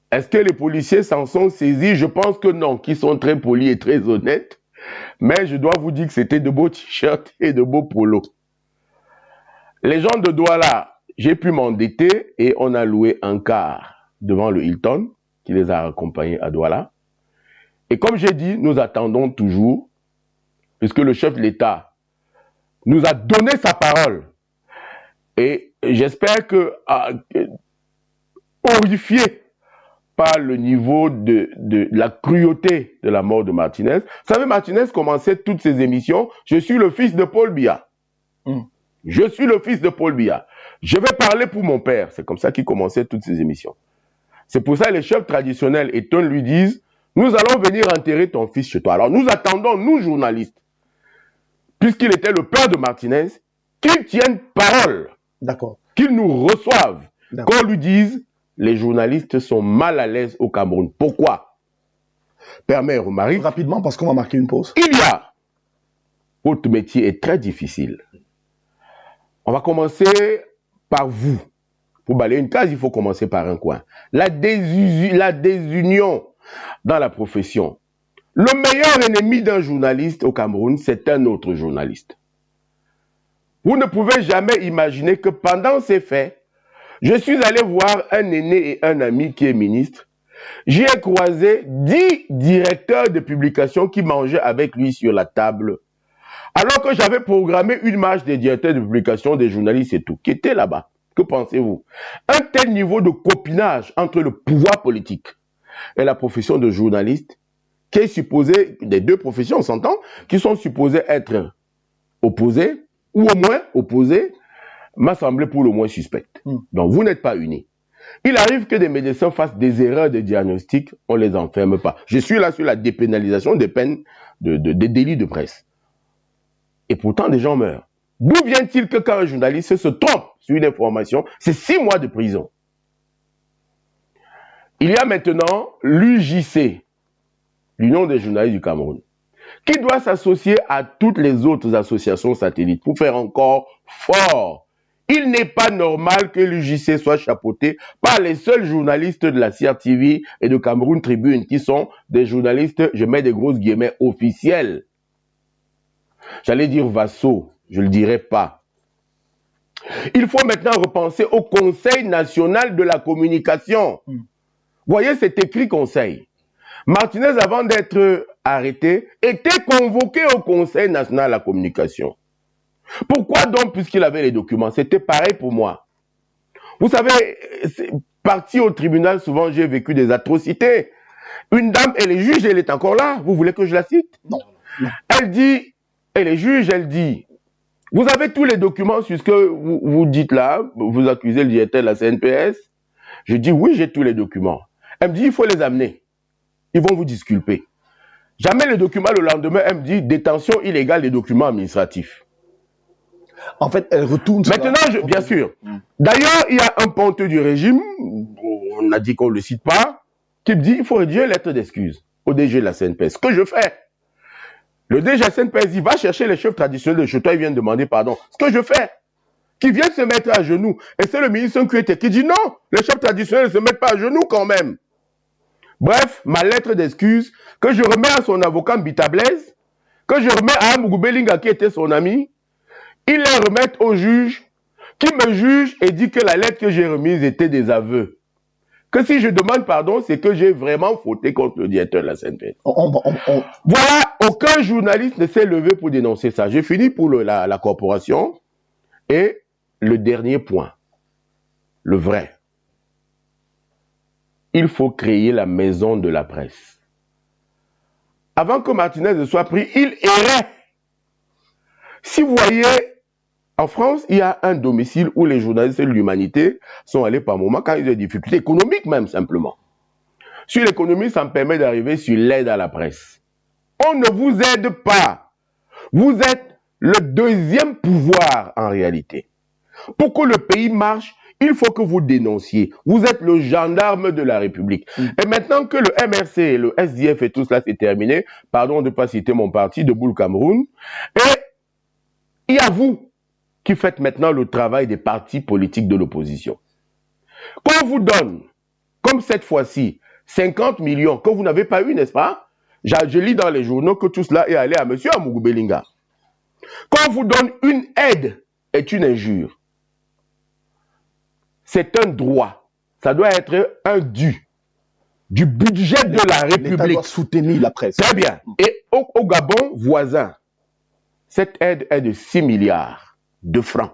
Est-ce que les policiers s'en sont saisis? Je pense que non, qu'ils sont très polis et très honnêtes. Mais je dois vous dire que c'était de beaux t-shirts et de beaux polos. Les gens de Douala, j'ai pu m'endetter et on a loué un car devant le Hilton qui les a accompagnés à Douala. Et comme j'ai dit, nous attendons toujours, puisque le chef de l'État nous a donné sa parole. Et j'espère que, horrifié par le niveau de la cruauté de la mort de Martinez. Vous savez, Martinez commençait toutes ses émissions, je suis le fils de Paul Biya. Je suis le fils de Paul Biya. Je vais parler pour mon père. C'est comme ça qu'il commençait toutes ses émissions. C'est pour ça que les chefs traditionnels étonnent lui disent, nous allons venir enterrer ton fils chez toi. Alors nous attendons, nous journalistes, puisqu'il était le père de Martinez, qu'il tienne parole. D'accord. Qu'il nous reçoive. Qu'on lui dise, les journalistes sont mal à l'aise au Cameroun. Pourquoi? Père, mère ou mari. Rapidement, parce qu'on va marquer une pause. Il y a. Votre métier est très difficile. On va commencer par vous, Pour balayer une case, il faut commencer par un coin. La désunion dans la profession. Le meilleur ennemi d'un journaliste au Cameroun, c'est un autre journaliste. Vous ne pouvez jamais imaginer que pendant ces faits, je suis allé voir un aîné et un ami qui est ministre. J'y ai croisé 10 directeurs de publication qui mangeaient avec lui sur la table. Alors que j'avais programmé une marche des directeurs de publication, des journalistes et tout, qui étaient là-bas. Que pensez-vous? Un tel niveau de copinage entre le pouvoir politique et la profession de journaliste, qui est supposée, des deux professions, on s'entend, qui sont supposées être opposées, ou au moins opposées, m'a semblé pour le moins suspecte. Donc vous n'êtes pas unis. Il arrive que des médecins fassent des erreurs de diagnostic, on ne les enferme pas. Je suis là sur la dépénalisation des peines, des délits de presse. Et pourtant, des gens meurent. D'où vient-il que quand un journaliste se trompe sur une information, c'est 6 mois de prison? Il y a maintenant l'UJC, l'Union des journalistes du Cameroun, qui doit s'associer à toutes les autres associations satellites pour faire encore fort. Il n'est pas normal que l'UJC soit chapeauté par les seuls journalistes de la CRTV et de Cameroun Tribune, qui sont des journalistes, je mets des grosses guillemets, officiels. J'allais dire vassaux, je ne le dirai pas. Il faut maintenant repenser au Conseil national de la communication. Voyez, c'est écrit Conseil. Martinez, avant d'être arrêté, était convoqué au Conseil national de la communication. Pourquoi donc, puisqu'il avait les documents? C'était pareil pour moi. Vous savez, parti au tribunal, souvent j'ai vécu des atrocités. Une dame, elle est juge, elle est encore là. Vous voulez que je la cite? Non. Elle dit, elle est juge, elle dit, vous avez tous les documents sur ce que vous dites là, vous accusez le directeur de la CNPS. Je dis, oui, j'ai tous les documents. Elle me dit, il faut les amener. Ils vont vous disculper. J'amène les documents le lendemain, elle me dit, détention illégale des documents administratifs. En fait, elle retourne... Maintenant, bien sûr. D'ailleurs, il y a un ponteux du régime, on a dit qu'on ne le cite pas, qui me dit, il faut rédiger une lettre d'excuse au DG de la CNPS. Ce que je fais. Le DG de la CNPS, il va chercher les chefs traditionnels de chez toi, il vient demander pardon. Ce que je fais. Qui vient se mettre à genoux. Et c'est le ministre Nkuete qui dit non, les chefs traditionnels ne se mettent pas à genoux quand même. Bref, ma lettre d'excuse, que je remets à son avocat Mbita Blaise, que je remets à Amougou Belinga qui était son ami, il les remet au juge, qui me juge et dit que la lettre que j'ai remise était des aveux. Que si je demande pardon, c'est que j'ai vraiment fauté contre le directeur de la CNPS. Voilà, aucun journaliste ne s'est levé pour dénoncer ça. J'ai fini pour la corporation. Et le dernier point, le vrai. Il faut créer la maison de la presse. Avant que Martinez ne soit pris, il errait. Si vous voyez, en France, il y a un domicile où les journalistes de l'humanité sont allés par moment quand ils ont des difficultés économiques même simplement. Sur l'économie, ça me permet d'arriver sur l'aide à la presse. On ne vous aide pas. Vous êtes le deuxième pouvoir en réalité. Pour que le pays marche, il faut que vous dénonciez. Vous êtes le gendarme de la République. Et maintenant que le MRC, le SDF et tout cela c'est terminé, pardon de ne pas citer mon parti, Debout le Cameroun, et il y a vous qui faites maintenant le travail des partis politiques de l'opposition. Quand on vous donne, comme cette fois-ci, 50 millions que vous n'avez pas eu, n'est-ce pas? Je lis dans les journaux que tout cela est allé à M. Amougou Belinga. Quand on vous donne une aide, est une injure. C'est un droit. Ça doit être un dû. Du budget de la République. L'État doit soutenir la presse. Très bien. Et au Gabon voisin, cette aide est de 6 milliards de francs.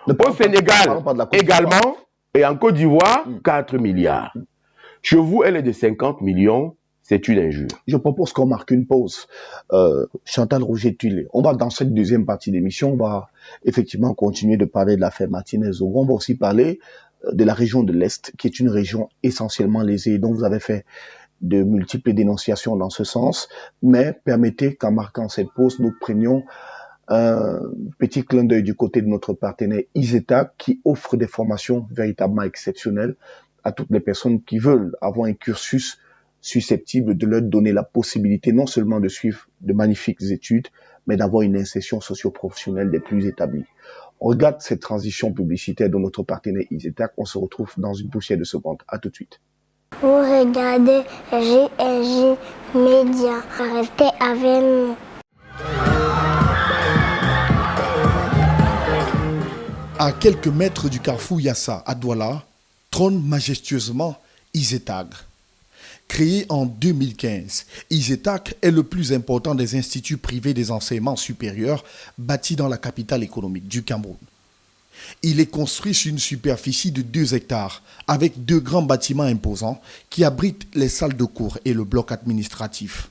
Au Sénégal, également, et en Côte d'Ivoire, 4 milliards. Chez vous, elle est de 50 millions. C'est une injure. Je propose qu'on marque une pause. Chantal Rouget-Tulé, on va dans cette deuxième partie d'émission, on va effectivement continuer de parler de l'affaire Martinez-Zogo. On va aussi parler de la région de l'Est, qui est une région essentiellement lésée, dont vous avez fait de multiples dénonciations dans ce sens. Mais permettez qu'en marquant cette pause, nous prenions un petit clin d'œil du côté de notre partenaire ISETA, qui offre des formations véritablement exceptionnelles à toutes les personnes qui veulent avoir un cursus susceptible de leur donner la possibilité non seulement de suivre de magnifiques études, mais d'avoir une insertion socio-professionnelle des plus établies. On regarde cette transition publicitaire de notre partenaire Isetac. On se retrouve dans une poussière de secondes. À tout de suite. Vous regardez JNJ Média. Restez avec nous. À quelques mètres du carrefour Yassa à Douala, trône majestueusement Isetac. Créé en 2015, Isetac est le plus important des instituts privés des enseignements supérieurs bâtis dans la capitale économique du Cameroun. Il est construit sur une superficie de 2 hectares avec 2 grands bâtiments imposants qui abritent les salles de cours et le bloc administratif.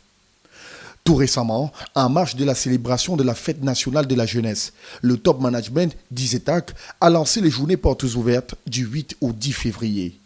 Tout récemment, en marge de la célébration de la Fête nationale de la jeunesse, le top management d'Isetac a lancé les journées portes ouvertes du 8 au 10 février.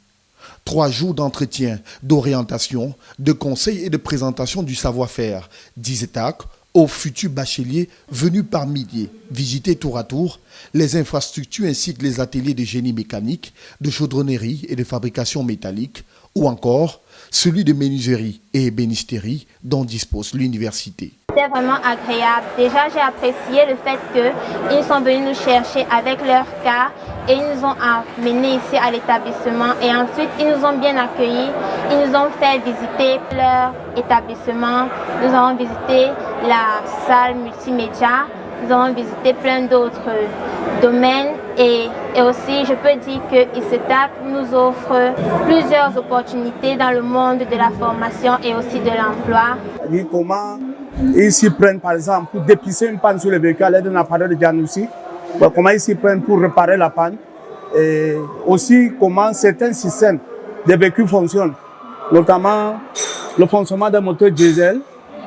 3 jours d'entretien, d'orientation, de conseils et de présentation du savoir-faire d'Isetac aux futurs bacheliers venus par milliers visiter tour à tour les infrastructures ainsi que les ateliers de génie mécanique, de chaudronnerie et de fabrication métallique, ou encore celui de menuiserie et ébénisterie dont dispose l'université. C'était vraiment agréable. Déjà, j'ai apprécié le fait qu'ils sont venus nous chercher avec leur cas et ils nous ont amenés ici à l'établissement. Et ensuite, ils nous ont bien accueillis. Ils nous ont fait visiter leur établissement. Nous avons visité la salle multimédia. Nous avons visité plein d'autres domaines. Et aussi, je peux dire que Isetac nous offre plusieurs opportunités dans le monde de la formation et aussi de l'emploi. Comment ils s'y prennent, par exemple, pour dépisser une panne sur le véhicule à l'aide d'un appareil de diagnostic. Comment ils s'y prennent pour réparer la panne. Et aussi, comment certains systèmes des véhicules fonctionnent. Notamment le fonctionnement d'un moteur diesel,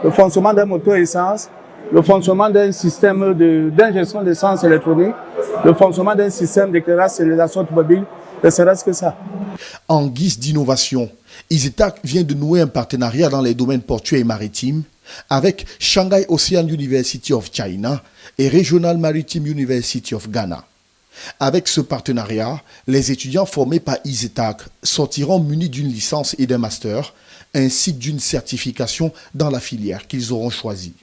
le fonctionnement d'un moteur essence, le fonctionnement d'un système d'injection d'essence électronique, le fonctionnement d'un système d'éclairage signalisation automobile, ne serait-ce que ça. En guise d'innovation, Isetac vient de nouer un partenariat dans les domaines portuaires et maritimes avec Shanghai Ocean University of China et Regional Maritime University of Ghana. Avec ce partenariat, les étudiants formés par Isetac sortiront munis d'une licence et d'un master, ainsi que d'une certification dans la filière qu'ils auront choisie.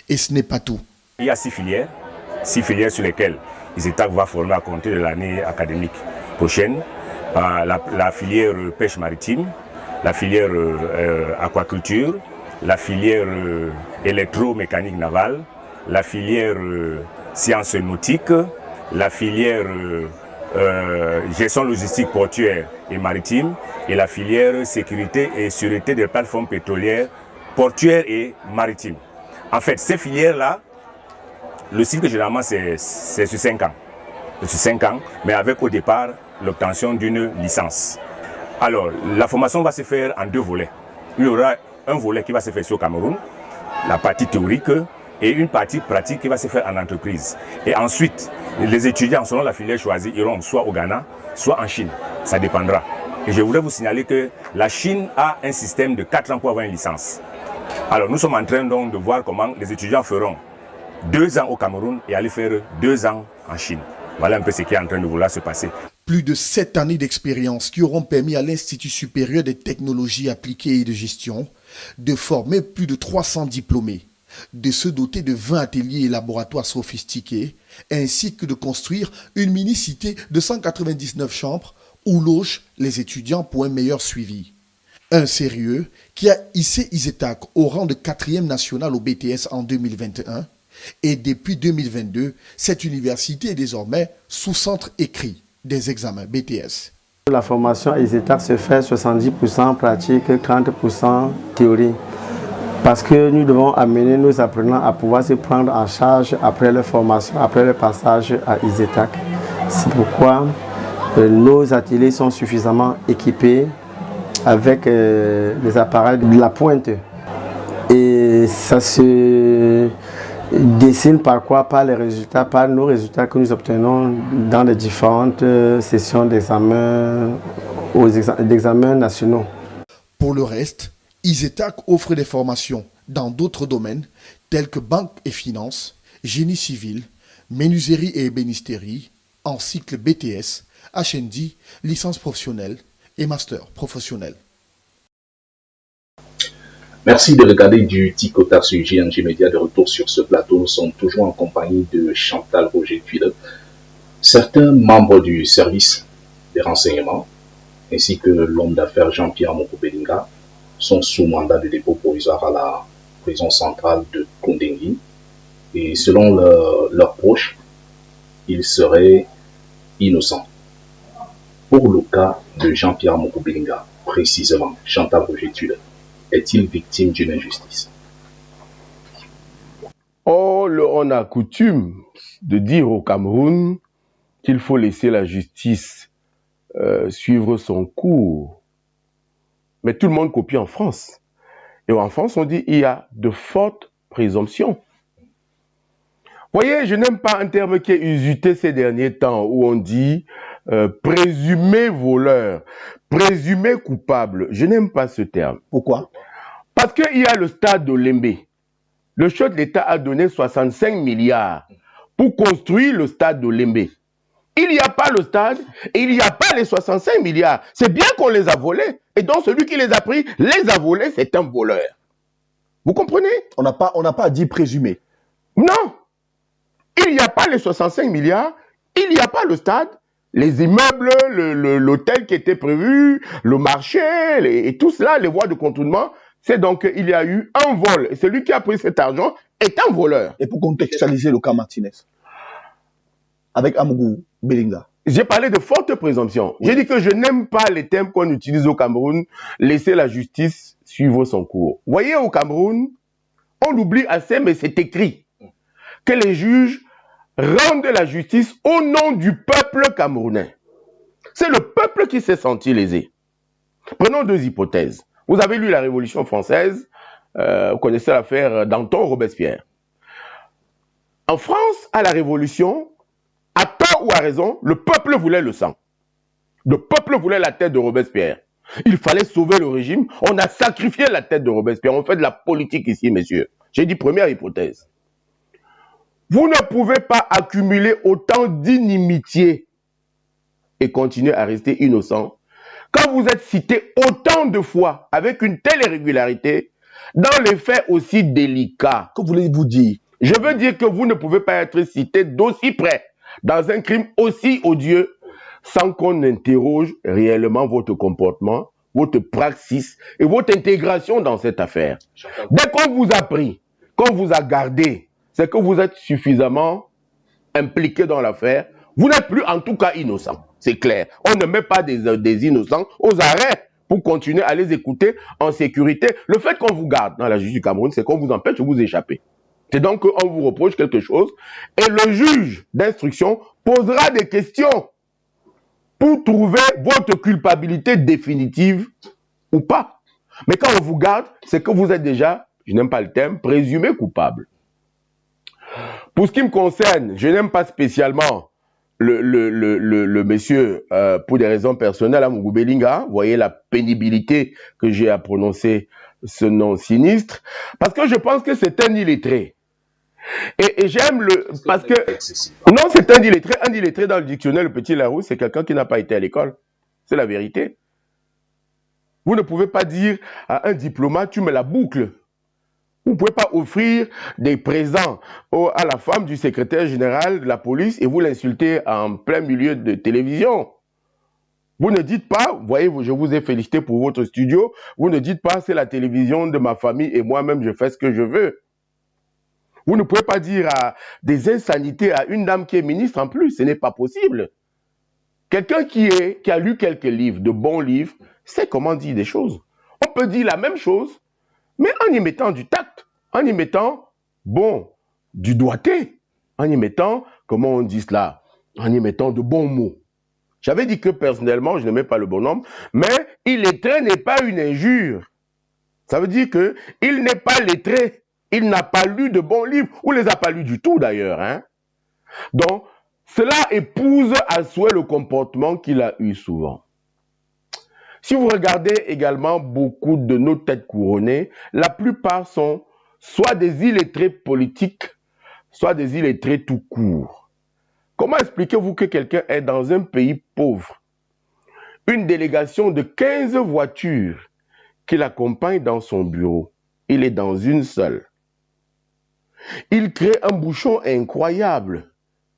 Et ce n'est pas tout. Il y a 6 filières sur lesquelles Isetac va former à compter de l'année académique prochaine. La filière pêche maritime, la filière aquaculture, la filière électromécanique navale, la filière sciences nautiques, la filière gestion logistique portuaire et maritime et la filière sécurité et sûreté des plateformes pétrolières portuaires et maritimes. En fait, ces filières-là, le cycle généralement c'est sur 5 ans. Sur 5 ans, mais avec au départ l'obtention d'une licence. Alors, la formation va se faire en 2 volets. Il y aura un volet qui va se faire sur Cameroun, la partie théorique, et une partie pratique qui va se faire en entreprise. Et ensuite, les étudiants, selon la filière choisie, iront soit au Ghana, soit en Chine. Ça dépendra. Et je voudrais vous signaler que la Chine a un système de 4 ans pour avoir une licence. Alors, nous sommes en train donc de voir comment les étudiants feront 2 ans au Cameroun et aller faire 2 ans en Chine. Voilà un peu ce qui est en train de vouloir se passer. Plus de 7 années d'expérience qui auront permis à l'Institut supérieur des technologies appliquées et de gestion de former plus de 300 diplômés, de se doter de 20 ateliers et laboratoires sophistiqués, ainsi que de construire une mini-cité de 199 chambres où logent les étudiants pour un meilleur suivi. Un sérieux qui a hissé Isetac au rang de 4e national au BTS en 2021 et depuis 2022, cette université est désormais sous centre écrit des examens BTS. La formation à Isetac se fait 70% pratique, 30% théorie. Parce que nous devons amener nos apprenants à pouvoir se prendre en charge après leur formation, après le passage à Isetac. C'est pourquoi nos ateliers sont suffisamment équipés avec des appareils de la pointe. Et ça se dessine par quoi? Par les résultats, par nos résultats que nous obtenons dans les différentes sessions d'examen, d'examens nationaux. Pour le reste, Isetac offre des formations dans d'autres domaines tels que banque et finance, génie civil, menuiserie et ébénisterie, en cycle BTS, HND, licence professionnelle et master professionnel. Merci de regarder du Ticota sur JNJ Média. De retour sur ce plateau, nous sommes toujours en compagnie de Chantal Roger-Tuile. Certains membres du service des renseignements, ainsi que l'homme d'affaires Jean-Pierre Moko-Belinga, sont sous mandat de dépôt provisoire à la prison centrale de Kondengui. Et selon leurs proches, ils seraient innocents. Pour le cas de Jean-Pierre Moko-Belinga, précisément, Chantal Roger-Tulle, est-il victime d'une injustice? On a coutume de dire au Cameroun qu'il faut laisser la justice suivre son cours. Mais tout le monde copie en France. Et en France, on dit qu'il y a de fortes présomptions. Voyez, je n'aime pas un terme qui est usuté ces derniers temps où on dit présumé voleur, présumé coupable. Je n'aime pas ce terme. Pourquoi? Parce qu'il y a le stade d'Olembe. Le chef de l'État a donné 65 milliards pour construire le stade d'Olembe. Il n'y a pas le stade et il n'y a pas les 65 milliards. C'est bien qu'on les a volés. Et donc celui qui les a pris, les a volés, c'est un voleur. Vous comprenez? On n'a pas dit présumé. Non. Il n'y a pas les 65 milliards, il n'y a pas le stade, les immeubles, l'hôtel qui était prévu, le marché, et tout cela, les voies de contournement. C'est donc qu'il y a eu un vol. Et celui qui a pris cet argent est un voleur. Et pour contextualiser le cas Martinez, avec Amougou Belinga. J'ai parlé de forte présomption. Oui. J'ai dit que je n'aime pas les termes qu'on utilise au Cameroun, laisser la justice suivre son cours. Vous voyez, au Cameroun, on l'oublie assez, mais c'est écrit que les juges rendent la justice au nom du peuple camerounais. C'est le peuple qui s'est senti lésé. Prenons deux hypothèses. Vous avez lu la Révolution française, vous connaissez l'affaire Danton-Robespierre. En France, à la Révolution, à tort ou à raison, le peuple voulait le sang. Le peuple voulait la tête de Robespierre. Il fallait sauver le régime. On a sacrifié la tête de Robespierre. On fait de la politique ici, messieurs. J'ai dit première hypothèse. Vous ne pouvez pas accumuler autant d'inimitié et continuer à rester innocent quand vous êtes cité autant de fois avec une telle irrégularité dans les faits aussi délicats. Que voulez-vous dire? Je veux dire que vous ne pouvez pas être cité d'aussi près dans un crime aussi odieux sans qu'on interroge réellement votre comportement, votre praxis et votre intégration dans cette affaire. Dès qu'on vous a pris, qu'on vous a gardé, c'est que vous êtes suffisamment impliqué dans l'affaire. Vous n'êtes plus en tout cas innocent. C'est clair. On ne met pas des innocents aux arrêts pour continuer à les écouter en sécurité. Le fait qu'on vous garde dans la justice du Cameroun, c'est qu'on vous empêche de vous échapper. C'est donc qu'on vous reproche quelque chose et le juge d'instruction posera des questions pour trouver votre culpabilité définitive ou pas. Mais quand on vous garde, c'est que vous êtes déjà, je n'aime pas le terme, présumé coupable. Pour ce qui me concerne, je n'aime pas spécialement le monsieur, pour des raisons personnelles, Amougou Belinga. Vous voyez la pénibilité que j'ai à prononcer ce nom sinistre, parce que je pense que c'est un illettré. Et j'aime parce que non, c'est un illettré dans le dictionnaire, le petit Larousse, c'est quelqu'un qui n'a pas été à l'école. C'est la vérité. Vous ne pouvez pas dire à un diplomate, tu me la boucles. Vous ne pouvez pas offrir des présents à la femme du secrétaire général de la police et vous l'insulter en plein milieu de télévision. Vous ne dites pas, vous voyez, je vous ai félicité pour votre studio, vous ne dites pas c'est la télévision de ma famille et moi-même je fais ce que je veux. Vous ne pouvez pas dire des insanités à une dame qui est ministre en plus, ce n'est pas possible. Quelqu'un qui a lu quelques livres, de bons livres, sait comment dire des choses. On peut dire la même chose, mais en y mettant du tact, en y mettant, du doigté, en y mettant, comment on dit cela, en y mettant de bons mots. J'avais dit que personnellement, je n'aimais pas le bonhomme, mais illettré n'est pas une injure. Ça veut dire qu'il n'est pas lettré, il n'a pas lu de bons livres, ou les a pas lus du tout d'ailleurs. Hein? Donc, cela épouse à souhait le comportement qu'il a eu souvent. Si vous regardez également beaucoup de nos têtes couronnées, la plupart sont soit des illettrés politiques, soit des illettrés tout court. Comment expliquez-vous que quelqu'un est dans un pays pauvre, une délégation de 15 voitures qui l'accompagnent dans son bureau, il est dans une seule. Il crée un bouchon incroyable.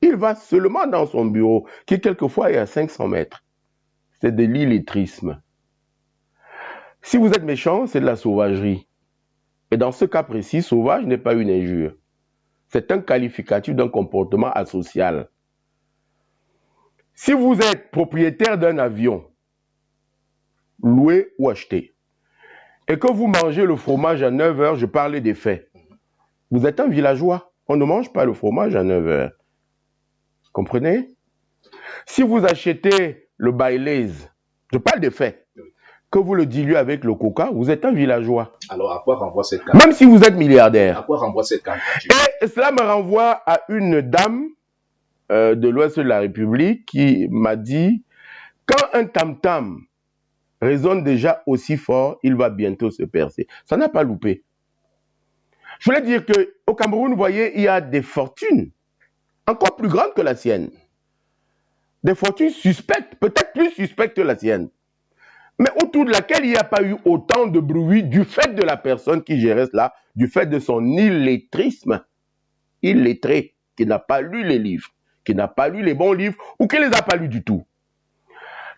Il va seulement dans son bureau, qui quelquefois est à 500 mètres. C'est de l'illettrisme. Si vous êtes méchant, c'est de la sauvagerie. Et dans ce cas précis, sauvage n'est pas une injure. C'est un qualificatif d'un comportement asocial. Si vous êtes propriétaire d'un avion, loué ou acheté, et que vous mangez le fromage à 9 heures, je parlais des faits. Vous êtes un villageois. On ne mange pas le fromage à 9 heures. Comprenez? Si vous achetez le Baileys, je parle des faits, que vous le diluez avec le coca, vous êtes un villageois. Alors, à quoi renvoie cette carte? Même si vous êtes milliardaire. À quoi renvoie cette carte? Et cela me renvoie à une dame de l'Ouest de la République qui m'a dit, quand un tam-tam résonne déjà aussi fort, il va bientôt se percer. Ça n'a pas loupé. Je voulais dire qu'au Cameroun, vous voyez, il y a des fortunes encore plus grandes que la sienne. Des fortunes suspectes, peut-être plus suspectes que la sienne. Mais autour de laquelle il n'y a pas eu autant de bruit du fait de la personne qui gérait cela, du fait de son illettrisme. Illettré, qui n'a pas lu les livres, qui n'a pas lu les bons livres, ou qui ne les a pas lus du tout.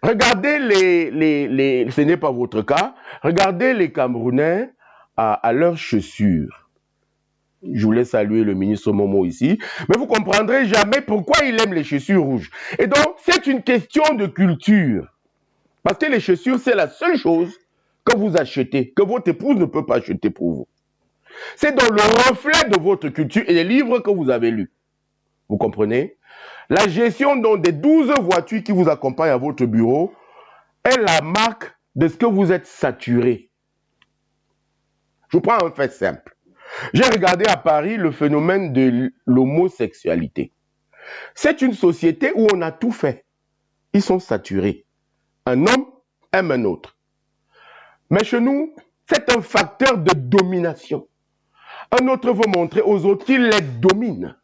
Regardez ce n'est pas votre cas, regardez les Camerounais à leurs chaussures. Je voulais saluer le ministre Momo ici, mais vous comprendrez jamais pourquoi il aime les chaussures rouges. Et donc, c'est une question de culture. Parce que les chaussures, c'est la seule chose que vous achetez, que votre épouse ne peut pas acheter pour vous. C'est dans le reflet de votre culture et les livres que vous avez lus. Vous comprenez? La gestion donc des 12 voitures qui vous accompagnent à votre bureau est la marque de ce que vous êtes saturé. Je vous prends un fait simple. J'ai regardé à Paris le phénomène de l'homosexualité. C'est une société où on a tout fait. Ils sont saturés. Un homme aime un autre. Mais chez nous, c'est un facteur de domination. Un autre veut montrer aux autres qu'il les domine.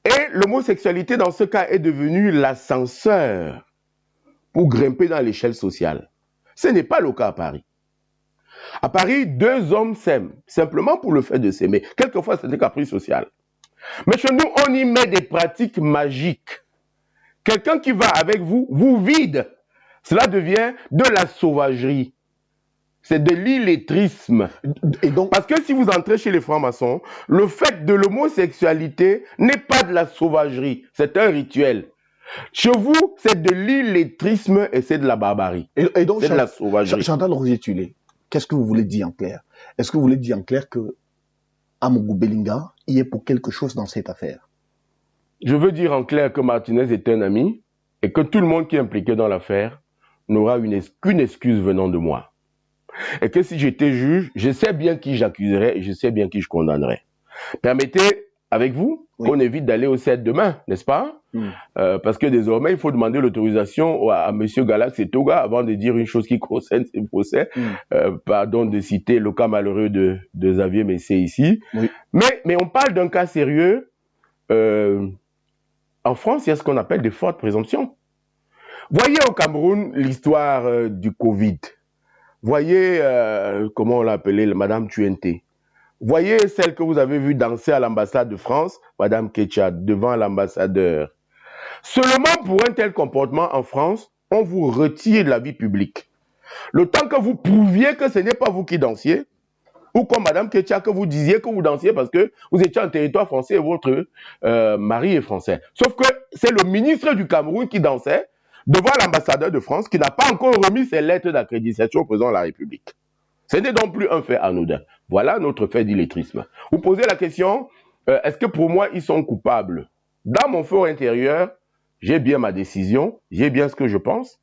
Et l'homosexualité, dans ce cas, est devenue l'ascenseur pour grimper dans l'échelle sociale. Ce n'est pas le cas à Paris. À Paris, 2 hommes s'aiment, simplement pour le fait de s'aimer. Quelquefois, c'est un caprice social. Mais chez nous, on y met des pratiques magiques. Quelqu'un qui va avec vous, vous vide. Cela devient de la sauvagerie. C'est de l'illettrisme. Et donc, parce que si vous entrez chez les francs-maçons, le fait de l'homosexualité n'est pas de la sauvagerie, c'est un rituel. Chez vous, c'est de l'illettrisme et c'est de la barbarie. Et donc, c'est de la sauvagerie. Chantal Rosier-Tulé, qu'est-ce que vous voulez dire en clair? Est-ce que vous voulez dire en clair que Amougou Belinga y est pour quelque chose dans cette affaire? Je veux dire en clair que Martinez est un ami et que tout le monde qui est impliqué dans l'affaire n'aura qu'une excuse venant de moi. Et que si j'étais juge, je sais bien qui j'accuserais et je sais bien qui je condamnerais. Permettez, avec vous, qu'on évite d'aller au 7 demain, n'est-ce pas? Parce que désormais, il faut demander l'autorisation à M. Galax et Toga avant de dire une chose qui concerne ces procès. Pardon de citer le cas malheureux de Xavier Messé ici. Oui. Mais on parle d'un cas sérieux. En France, il y a ce qu'on appelle des fortes présomptions. Voyez au Cameroun l'histoire du Covid. Voyez, comment on l'appelait, Madame Tuente. Voyez celle que vous avez vue danser à l'ambassade de France, Madame Ketcha, devant l'ambassadeur. Seulement pour un tel comportement en France, on vous retire de la vie publique. Le temps que vous prouviez que ce n'est pas vous qui dansiez, ou comme Madame Ketcha, que vous disiez que vous dansiez parce que vous étiez en territoire français et votre mari est français. Sauf que c'est le ministre du Cameroun qui dansait devant l'ambassadeur de France qui n'a pas encore remis ses lettres d'accréditation au président de la République. Ce n'est donc plus un fait anodin. Voilà notre fait d'illettrisme. Vous posez la question, est-ce que pour moi ils sont coupables? Dans mon fort intérieur, j'ai bien ma décision, j'ai bien ce que je pense,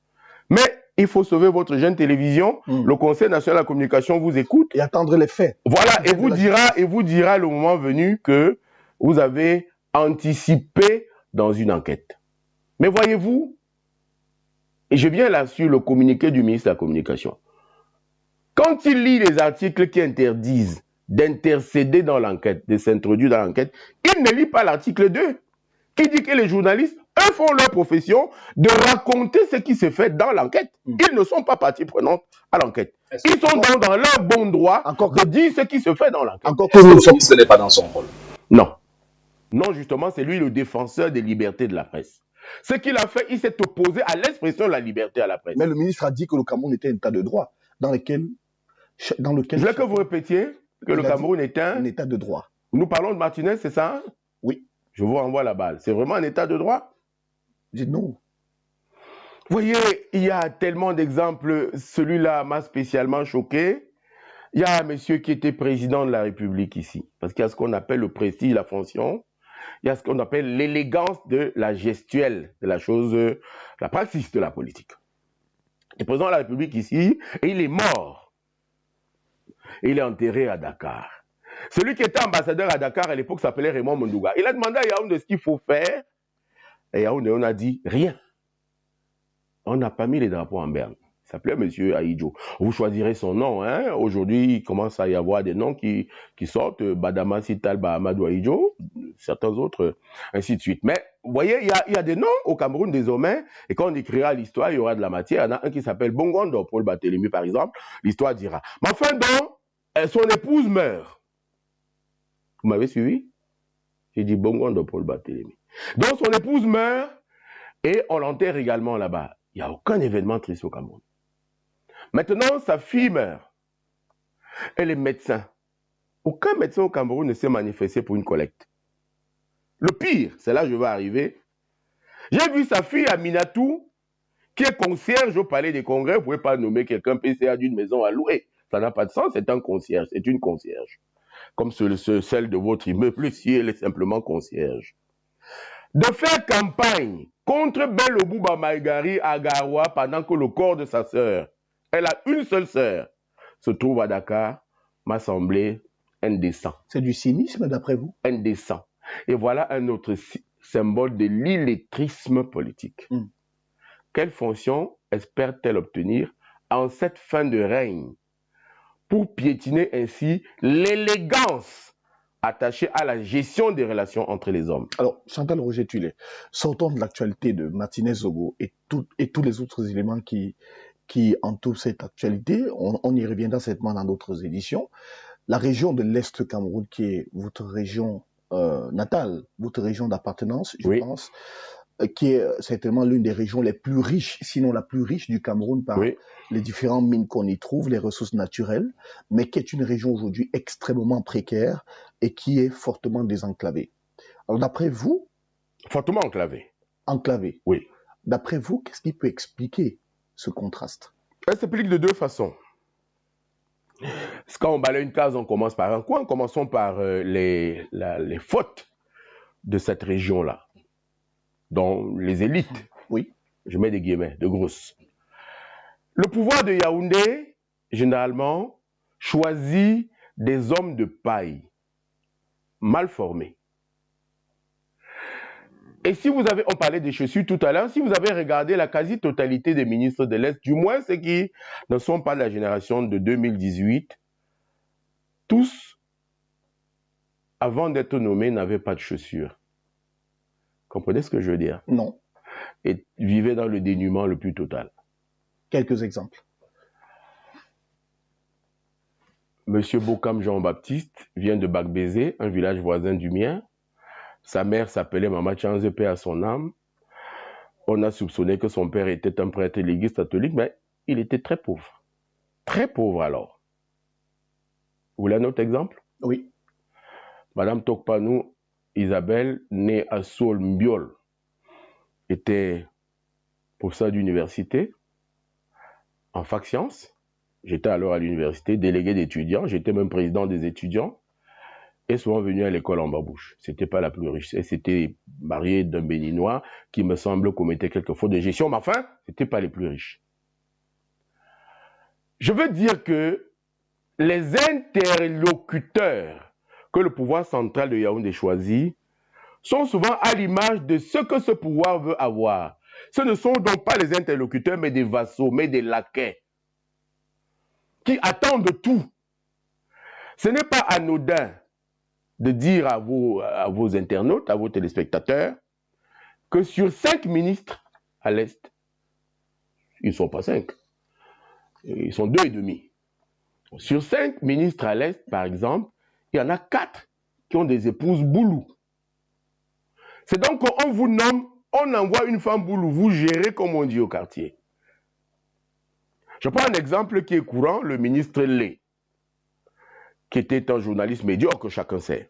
mais il faut sauver votre jeune télévision, le Conseil national de la communication vous écoute. Et attendre les faits. Voilà, et vous dira le moment venu que vous avez anticipé dans une enquête. Mais voyez-vous, et je viens là sur le communiqué du ministre de la Communication. Quand il lit les articles qui interdisent d'intercéder dans l'enquête, de s'introduire dans l'enquête, il ne lit pas l'article 2, qui dit que les journalistes, eux, font leur profession de raconter ce qui se fait dans l'enquête. Ils ne sont pas partie prenante à l'enquête. Ils sont dans leur bon droit de dire ce qui se fait dans l'enquête. Encore que ce n'est pas dans son rôle. Non. Non, justement, c'est lui le défenseur des libertés de la presse. Ce qu'il a fait, il s'est opposé à l'expression de la liberté à la presse. Mais le ministre a dit que le Cameroun était un état de droit dans lequel... Je voulais que vous répétiez que le Cameroun est un état de droit. Nous parlons de Martinez, c'est ça? Oui. Je vous renvoie la balle. C'est vraiment un état de droit? Je dis non. Vous voyez, il y a tellement d'exemples. Celui-là m'a spécialement choqué. Il y a un monsieur qui était président de la République ici. Parce qu'il y a ce qu'on appelle le prestige, la fonction. Il y a ce qu'on appelle l'élégance de la gestuelle, de la chose, la pratique de la politique. Le président de la République ici, et il est mort. Et il est enterré à Dakar. Celui qui était ambassadeur à Dakar à l'époque s'appelait Raymond Mondouga. Il a demandé à Yaoundé ce qu'il faut faire. Et Yaoundé, on a dit rien. On n'a pas mis les drapeaux en berne. Il s'appelait Monsieur Aïdjo. Vous choisirez son nom. Hein? Aujourd'hui, il commence à y avoir des noms qui sortent. Badama Sital Bahamadou Aïdjo, certains autres, ainsi de suite. Mais vous voyez, il y a des noms au Cameroun désormais. Et quand on écrira l'histoire, il y aura de la matière. Il y en a un qui s'appelle Bongondo, Paul Barthélemy, par exemple. L'histoire dira. Mais enfin, donc, son épouse meurt. Vous m'avez suivi? J'ai dit Bongondo, Paul Barthélemy. Donc, son épouse meurt et on l'enterre également là-bas. Il n'y a aucun événement triste au Cameroun. Maintenant, sa fille meurt. Elle est médecin. Aucun médecin au Cameroun ne s'est manifesté pour une collecte. Le pire, c'est là que je vais arriver. J'ai vu sa fille à Minatou, qui est concierge au Palais des Congrès. Vous ne pouvez pas nommer quelqu'un PCA d'une maison à louer. Ça n'a pas de sens, c'est un concierge, c'est une concierge. Comme celle de votre immeuble, si elle est simplement concierge. De faire campagne contre Belobouba Maïgari à Garoua pendant que le corps de sa sœur, elle a une seule sœur, se trouve à Dakar, m'a semblé indécent. C'est du cynisme d'après vous? Indécent. Et voilà un autre symbole de l'illettrisme politique. Quelle fonction espère-t-elle obtenir en cette fin de règne pour piétiner ainsi l'élégance attachée à la gestion des relations entre les hommes? Alors, Chantal Roger-Tullet, sortons de l'actualité de Martinez-Zogo et tous les autres éléments qui entourent cette actualité. On y reviendra certainement dans d'autres éditions. La région de l'Est Cameroun, qui est votre région natale, votre région d'appartenance, je pense, qui est certainement l'une des régions les plus riches, sinon la plus riche du Cameroun par les différentes mines qu'on y trouve, les ressources naturelles, mais qui est une région aujourd'hui extrêmement précaire et qui est fortement désenclavée. Alors d'après vous... Fortement enclavée. Enclavée. Oui. D'après vous, qu'est-ce qui peut expliquer ce contraste? Elle s'explique de deux façons. Quand on balaye une case, on commence par un coin. Commençons par les fautes de cette région-là, dont les élites, oui, je mets des guillemets, de grosses. Le pouvoir de Yaoundé, généralement, choisit des hommes de paille, mal formés. Et si vous avez, on parlait des chaussures tout à l'heure, si vous avez regardé la quasi-totalité des ministres de l'Est, du moins ceux qui ne sont pas de la génération de 2018, tous, avant d'être nommés, n'avaient pas de chaussures. Comprenez ce que je veux dire? Non. Et vivaient dans le dénuement le plus total. Quelques exemples. Monsieur Bokam Jean-Baptiste vient de Bagbézé, un village voisin du mien. Sa mère s'appelait Mama Chanze, paix à son âme. On a soupçonné que son père était un prêtre de l'église catholique, mais il était très pauvre. Très pauvre alors. Vous voulez un autre exemple? Oui. Madame Tokpanou Isabelle, née à Saul Mbiol, était professeure d'université en fac sciences. J'étais alors à l'université, délégué d'étudiants. J'étais même président des étudiants. Et souvent venue à l'école en babouche. C'était pas la plus riche. Elle s'était mariée d'un Béninois qui me semble commettait quelques fautes de gestion, mais enfin, c'était pas les plus riches. Je veux dire que les interlocuteurs que le pouvoir central de Yaoundé choisit sont souvent à l'image de ce que ce pouvoir veut avoir. Ce ne sont donc pas les interlocuteurs, mais des vassaux, mais des laquais, qui attendent tout. Ce n'est pas anodin de dire à vos internautes, à vos téléspectateurs, que sur 5 ministres à l'Est, ils ne sont pas 5, ils sont 2,5. Sur 5 ministres à l'Est, par exemple, il y en a 4 qui ont des épouses boulous. C'est donc qu'on vous nomme, on envoie une femme boulot, vous gérez comme on dit au quartier. Je prends un exemple qui est courant, le ministre Lé, qui était un journaliste médiocre, chacun sait.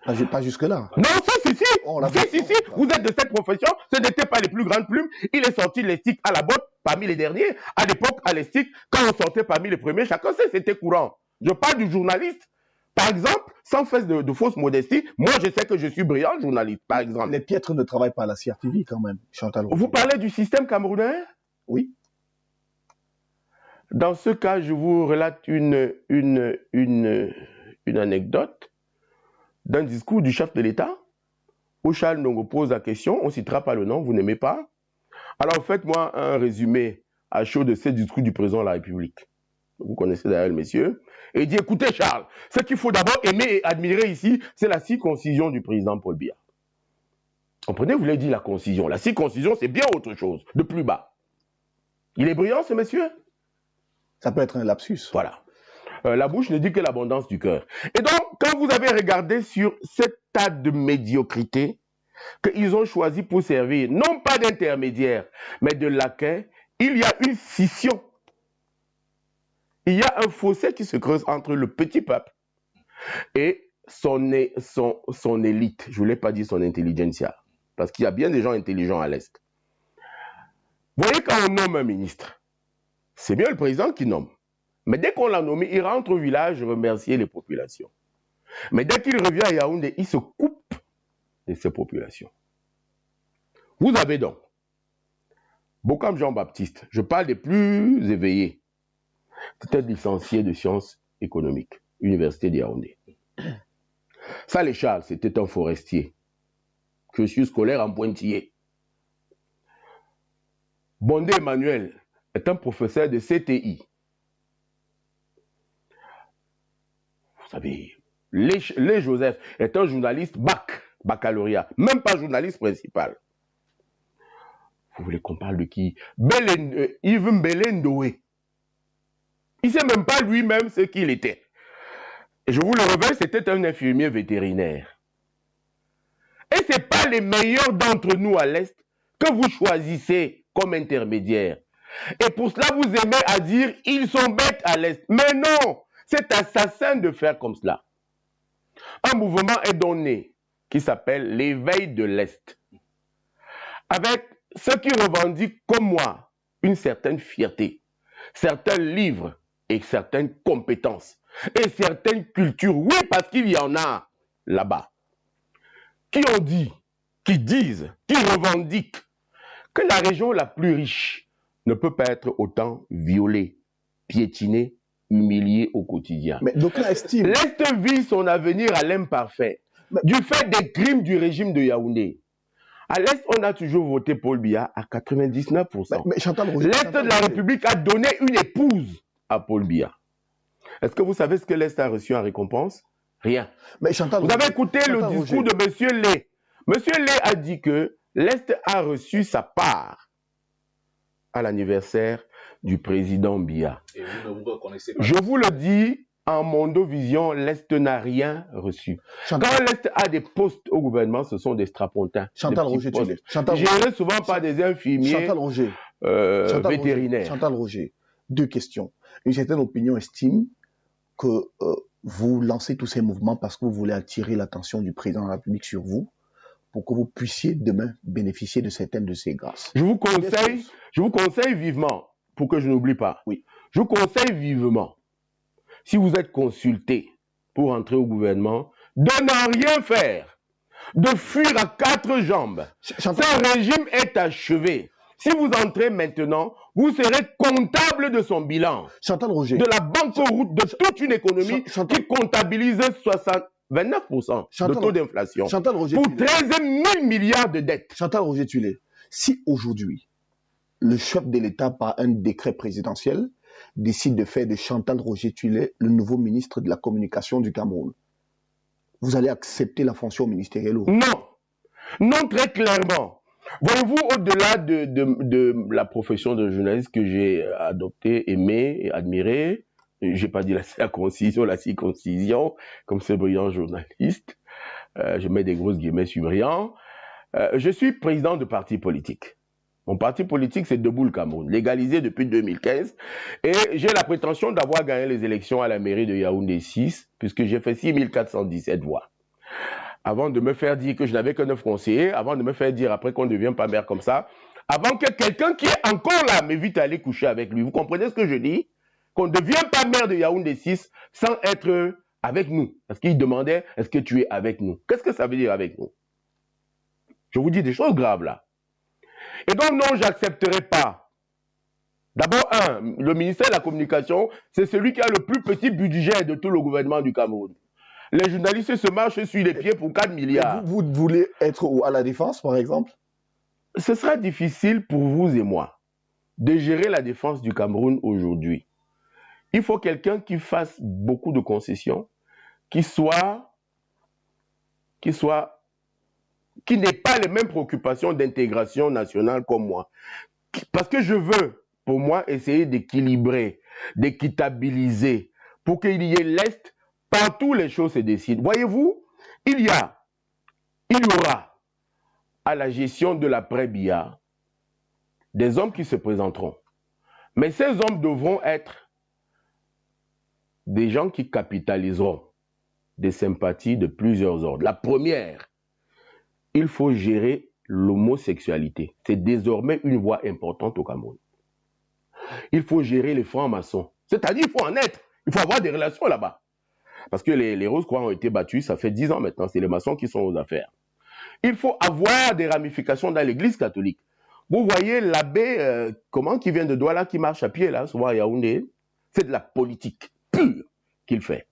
Pas jusque-là. Non, si. Vous êtes de cette profession, ce n'était pas les plus grandes plumes. Il est sorti lestique à la botte parmi les derniers. À l'époque, à lestique, quand on sortait parmi les premiers, chacun sait, c'était courant. Je parle du journaliste. Par exemple, sans faire de fausse modestie, moi je sais que je suis brillant journaliste, par exemple. Les piètres ne travaillent pas à la CRTV quand même, Chantal. Vous parlez du système camerounais? Oui. Dans ce cas, je vous relate une anecdote d'un discours du chef de l'État où Charles Ndongo pose la question, on ne citera pas le nom, vous n'aimez pas? Alors faites-moi un résumé à chaud de ce discours du président de la République. Vous connaissez d'ailleurs le monsieur. Et il dit, écoutez Charles, ce qu'il faut d'abord aimer et admirer ici, c'est la circoncision du président Paul Biya. Comprenez, vous l'avez dit la concision. La circoncision, c'est bien autre chose, de plus bas. Il est brillant ce monsieur? Ça peut être un lapsus. Voilà. La bouche ne dit que l'abondance du cœur. Et donc, quand vous avez regardé sur cet tas de médiocrité qu'ils ont choisi pour servir, non pas d'intermédiaire, mais de laquais, il y a une scission. Il y a un fossé qui se creuse entre le petit peuple et son élite. Je ne voulais pas dire son intelligentsia, parce qu'il y a bien des gens intelligents à l'Est. Vous voyez, quand on nomme un ministre, c'est bien le président qui nomme. Mais dès qu'on l'a nommé, il rentre au village remercier les populations. Mais dès qu'il revient à Yaoundé, il se coupe de ces populations. Vous avez donc Bokam Jean-Baptiste, je parle des plus éveillés. C'était licencié de sciences économiques, Université de Yaoundé. Saleh Charles, c'était un forestier, cursus scolaire en pointillé. Bondé Emmanuel est un professeur de CTI. Vous savez, Lé Joseph est un journaliste baccalauréat, même pas journaliste principal. Vous voulez qu'on parle de qui? Yves Mbele-Ndoé. Il ne sait même pas lui-même ce qu'il était. Et je vous le révèle, c'était un infirmier vétérinaire. Et ce n'est pas les meilleurs d'entre nous à l'Est que vous choisissez comme intermédiaires. Et pour cela, vous aimez à dire, ils sont bêtes à l'Est. Mais non, c'est assassin de faire comme cela. Un mouvement est donné qui s'appelle l'éveil de l'Est. Avec ceux qui revendiquent comme moi une certaine fierté, certains livres et certaines compétences et certaines cultures. Oui, parce qu'il y en a là-bas qui ont dit, qui disent, qui revendiquent que la région la plus riche ne peut pas être autant violée, piétinée, humiliée au quotidien. Mais donc là, estime... L'Est vit son avenir à l'imparfait, du fait des crimes du régime de Yaoundé. À l'Est, on a toujours voté Paul Biya à 99%. Mais Chantal Roger, L'Est de la République a donné une épouse à Paul Biya. Est-ce que vous savez ce que l'Est a reçu en récompense? Rien. Mais Chantal vous avez écouté le discours de M. Lé. M. Lé a dit que l'Est a reçu sa part à l'anniversaire du président Biya. Et vous ne vous reconnaissez pas. Je vous le dis, en Mondovision, l'Est n'a rien reçu. Chantal... Quand l'Est a des postes au gouvernement, ce sont des strapontins. Chantal Roger, tu l'es. Gérés souvent par des infirmiers Chantal Roger. vétérinaires. Chantal Roger, deux questions. Une certaine opinion estime que vous lancez tous ces mouvements parce que vous voulez attirer l'attention du président de la République sur vous, pour que vous puissiez demain bénéficier de certaines de ces grâces. Je vous conseille vivement, pour que je n'oublie pas, oui. Je vous conseille vivement, si vous êtes consulté pour entrer au gouvernement, de ne rien faire, de fuir à quatre jambes. Ce régime est achevé. Si vous entrez maintenant, vous serez comptable de son bilan. Chantal Roger. De la banqueroute de toute une économie qui comptabilise 29% de taux d'inflation. Pour 13 000 milliards de dettes. Chantal Roger Tulé, si aujourd'hui, le chef de l'État, par un décret présidentiel, décide de faire de Chantal Roger Tulé le nouveau ministre de la Communication du Cameroun, vous allez accepter la fonction ministérielle ou... Non. Non, très clairement. Voyez-vous, au-delà de la profession de journaliste que j'ai adoptée, aimée et admirée, j'ai pas dit la circoncision, comme ce brillant journaliste, je mets des grosses guillemets sur brillant, je suis président de parti politique. Mon parti politique, c'est Debout le Cameroun, légalisé depuis 2015. Et j'ai la prétention d'avoir gagné les élections à la mairie de Yaoundé 6, puisque j'ai fait 6417 voix. Avant de me faire dire que je n'avais que 9 conseillers, avant de me faire dire après qu'on ne devient pas maire comme ça, avant que quelqu'un qui est encore là m'évite à aller coucher avec lui. Vous comprenez ce que je dis? Qu'on ne devient pas maire de Yaoundé 6 sans être avec nous. Parce qu'il demandait, est-ce que tu es avec nous? Qu'est-ce que ça veut dire avec nous? Je vous dis des choses graves là. Et donc non, j'accepterai pas. D'abord, le ministère de la Communication, c'est celui qui a le plus petit budget de tout le gouvernement du Cameroun. Les journalistes se marchent sur les pieds pour 4 milliards. Vous voulez être à la défense, par exemple? Ce sera difficile pour vous et moi de gérer la défense du Cameroun aujourd'hui. Il faut quelqu'un qui fasse beaucoup de concessions, qui n'ait pas les mêmes préoccupations d'intégration nationale comme moi. Parce que je veux, pour moi, essayer d'équilibrer, d'équitabiliser, pour qu'il y ait l'Est, partout les choses se décident. Voyez-vous, il y aura à la gestion de l'après-Biya des hommes qui se présenteront. Mais ces hommes devront être des gens qui capitaliseront des sympathies de plusieurs ordres. La première, il faut gérer l'homosexualité. C'est désormais une voie importante au Cameroun. Il faut gérer les francs-maçons. C'est-à-dire, il faut en être. Il faut avoir des relations là-bas. Parce que les Rose-Croix ont été battus, ça fait 10 ans maintenant. C'est les maçons qui sont aux affaires. Il faut avoir des ramifications dans l'église catholique. Vous voyez l'abbé, qui vient de Douala, qui marche à pied là, souvent à Yaoundé. C'est de la politique pure qu'il fait.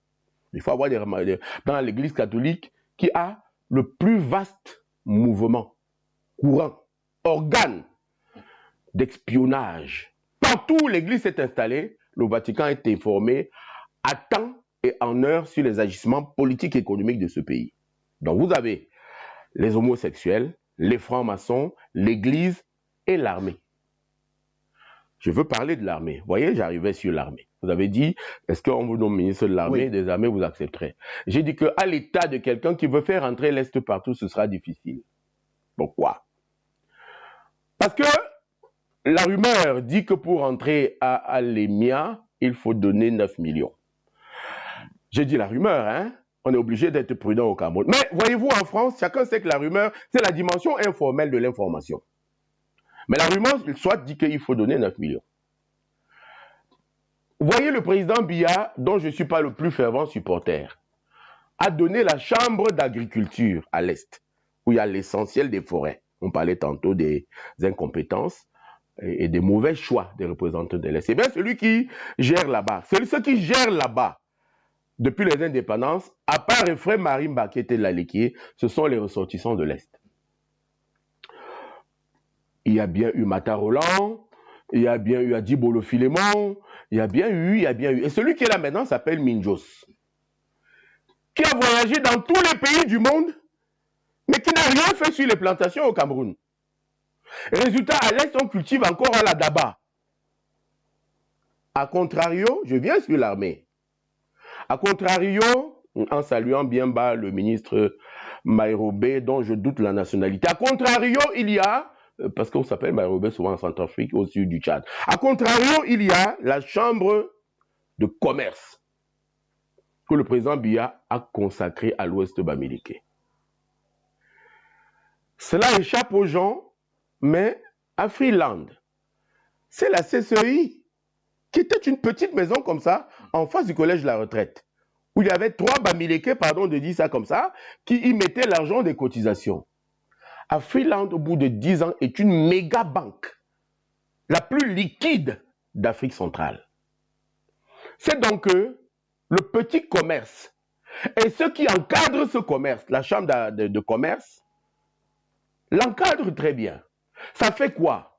Il faut avoir dans l'église catholique qui a le plus vaste mouvement, courant, organe d'espionnage. Partout où l'église s'est installée, le Vatican est informé à temps et en heure sur les agissements politiques et économiques de ce pays. Donc vous avez les homosexuels, les francs-maçons, l'église et l'armée. Je veux parler de l'armée. Vous voyez, j'arrivais sur l'armée. Vous avez dit, est-ce qu'on vous nomme ministre de l'armée, oui, des armées, vous accepterez. J'ai dit qu'à l'état de quelqu'un qui veut faire entrer l'Est partout, ce sera difficile. Pourquoi? Parce que la rumeur dit que pour entrer à Alémia, il faut donner 9 millions. J'ai dit la rumeur, hein? On est obligé d'être prudent au Cameroun. Mais voyez-vous, en France, chacun sait que la rumeur, c'est la dimension informelle de l'information. Mais la rumeur, soit dit qu'il faut donner 9 millions. Voyez, le président Biya, dont je ne suis pas le plus fervent supporter, a donné la chambre d'agriculture à l'Est, où il y a l'essentiel des forêts. On parlait tantôt des incompétences et des mauvais choix des représentants de l'Est. C'est bien celui qui gère là-bas. Ceux qui gèrent là-bas, depuis les indépendances, à part Efrem Marimba qui était de la Léquier, ce sont les ressortissants de l'Est. Il y a bien eu Mata Roland, il y a bien eu Adibolo Philémon, il y a bien eu. Et celui qui est là maintenant s'appelle Minjos, qui a voyagé dans tous les pays du monde, mais qui n'a rien fait sur les plantations au Cameroun. Résultat, à l'Est, on cultive encore à la daba. A contrario, je viens sur l'armée. A contrario, en saluant bien bas le ministre Maïrobé, dont je doute la nationalité. A contrario, il y a, parce qu'on s'appelle Maïrobé souvent en Centrafrique, au sud du Tchad. A contrario, il y a la chambre de commerce que le président Biya a consacrée à l'ouest bamileke. Cela échappe aux gens, mais à Freeland, c'est la CCI, qui était une petite maison comme ça, en face du collège de la retraite, où il y avait 3 bamileke, pardon de dire ça comme ça, qui y mettaient l'argent des cotisations. À Freeland, au bout de 10 ans, est une méga banque, la plus liquide d'Afrique centrale. C'est donc le petit commerce, et ceux qui encadrent ce commerce, la chambre de commerce, l'encadre très bien. Ça fait quoi?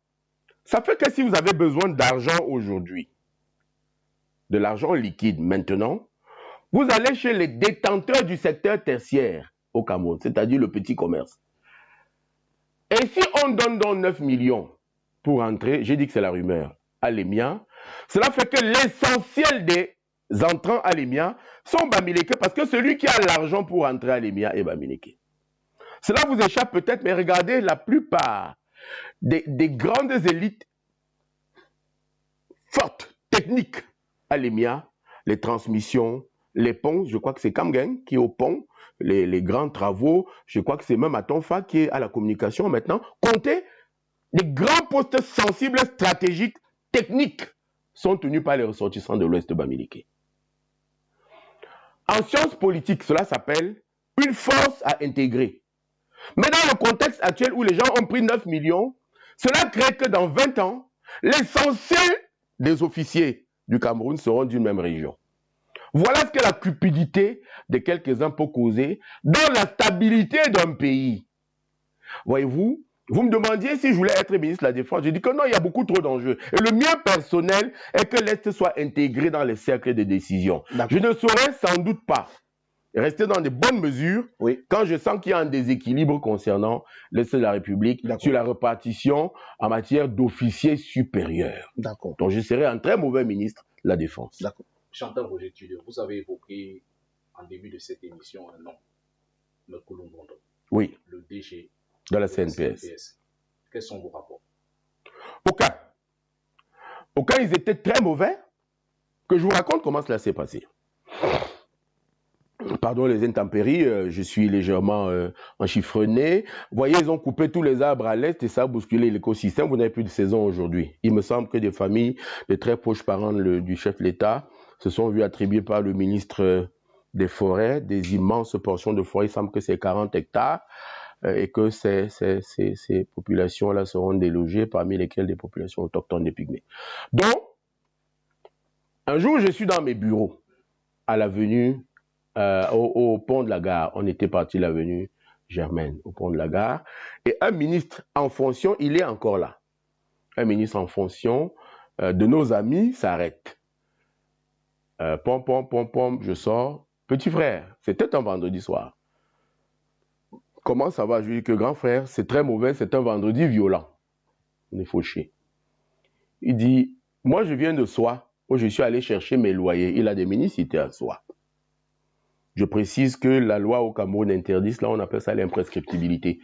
Ça fait que si vous avez besoin d'argent aujourd'hui, de l'argent liquide maintenant, vous allez chez les détenteurs du secteur tertiaire au Cameroun, c'est-à-dire le petit commerce. Et si on donne donc 9 millions pour entrer, j'ai dit que c'est la rumeur, à l'Émia, cela fait que l'essentiel des entrants à l'Émia sont Bamileke parce que celui qui a l'argent pour entrer à l'EMIA est Bamileke. Cela vous échappe peut-être, mais regardez la plupart des grandes élites fortes, techniques à l'EMIA, les transmissions, les ponts, je crois que c'est Kamgen qui est au pont, les grands travaux, je crois que c'est même Atonfa qui est à la communication maintenant. Comptez, les grands postes sensibles, stratégiques, techniques sont tenus par les ressortissants de l'Ouest Bamileke. En sciences politiques, cela s'appelle une force à intégrer. Mais dans le contexte actuel où les gens ont pris 9 millions, cela crée que dans 20 ans, l'essentiel des officiers du Cameroun seront d'une même région. Voilà ce que la cupidité de quelques-uns peut causer dans la stabilité d'un pays. Voyez-vous, vous me demandiez si je voulais être ministre de la Défense. Je dis que non, il y a beaucoup trop d'enjeux. Et le mien personnel est que l'Est soit intégré dans les cercles de décision. Je ne saurais sans doute pas rester dans de bonnes mesures quand je sens qu'il y a un déséquilibre concernant l'Est de la République sur la répartition en matière d'officiers supérieurs. Donc je serai un très mauvais ministre de la Défense. Chantal Roger Tudor, vous avez évoqué en début de cette émission un nom, Mekoulou Ngondo. Oui. Le DG de la CNPS. Quels sont vos rapports? Aucun, ils étaient très mauvais. Que je vous raconte comment cela s'est passé. Pardon les intempéries, je suis légèrement enchiffrené. Vous voyez, ils ont coupé tous les arbres à l'est et ça a bousculé l'écosystème. Vous n'avez plus de saison aujourd'hui. Il me semble que des familles, des très proches parents du chef de l'État, se sont vus attribuer par le ministre des Forêts des immenses portions de forêt. Il semble que c'est 40 hectares et que ces populations-là seront délogées, parmi lesquelles des populations autochtones des Pygmées. Donc, un jour, je suis dans mes bureaux à l'avenue au pont de la gare. On était parti l'avenue Germaine, au pont de la gare. Et un ministre en fonction, il est encore là. Un ministre en fonction de nos amis s'arrête. Pom, je sors. Petit frère, c'était un vendredi soir. Comment ça va? Je lui dis que grand frère, c'est très mauvais, c'est un vendredi violent. On est fauché. Il dit, moi je viens de Soie, où je suis allé chercher mes loyers. Il a des mini-cités à Soie. Je précise que la loi au Cameroun interdit cela, on appelle ça l'imprescriptibilité.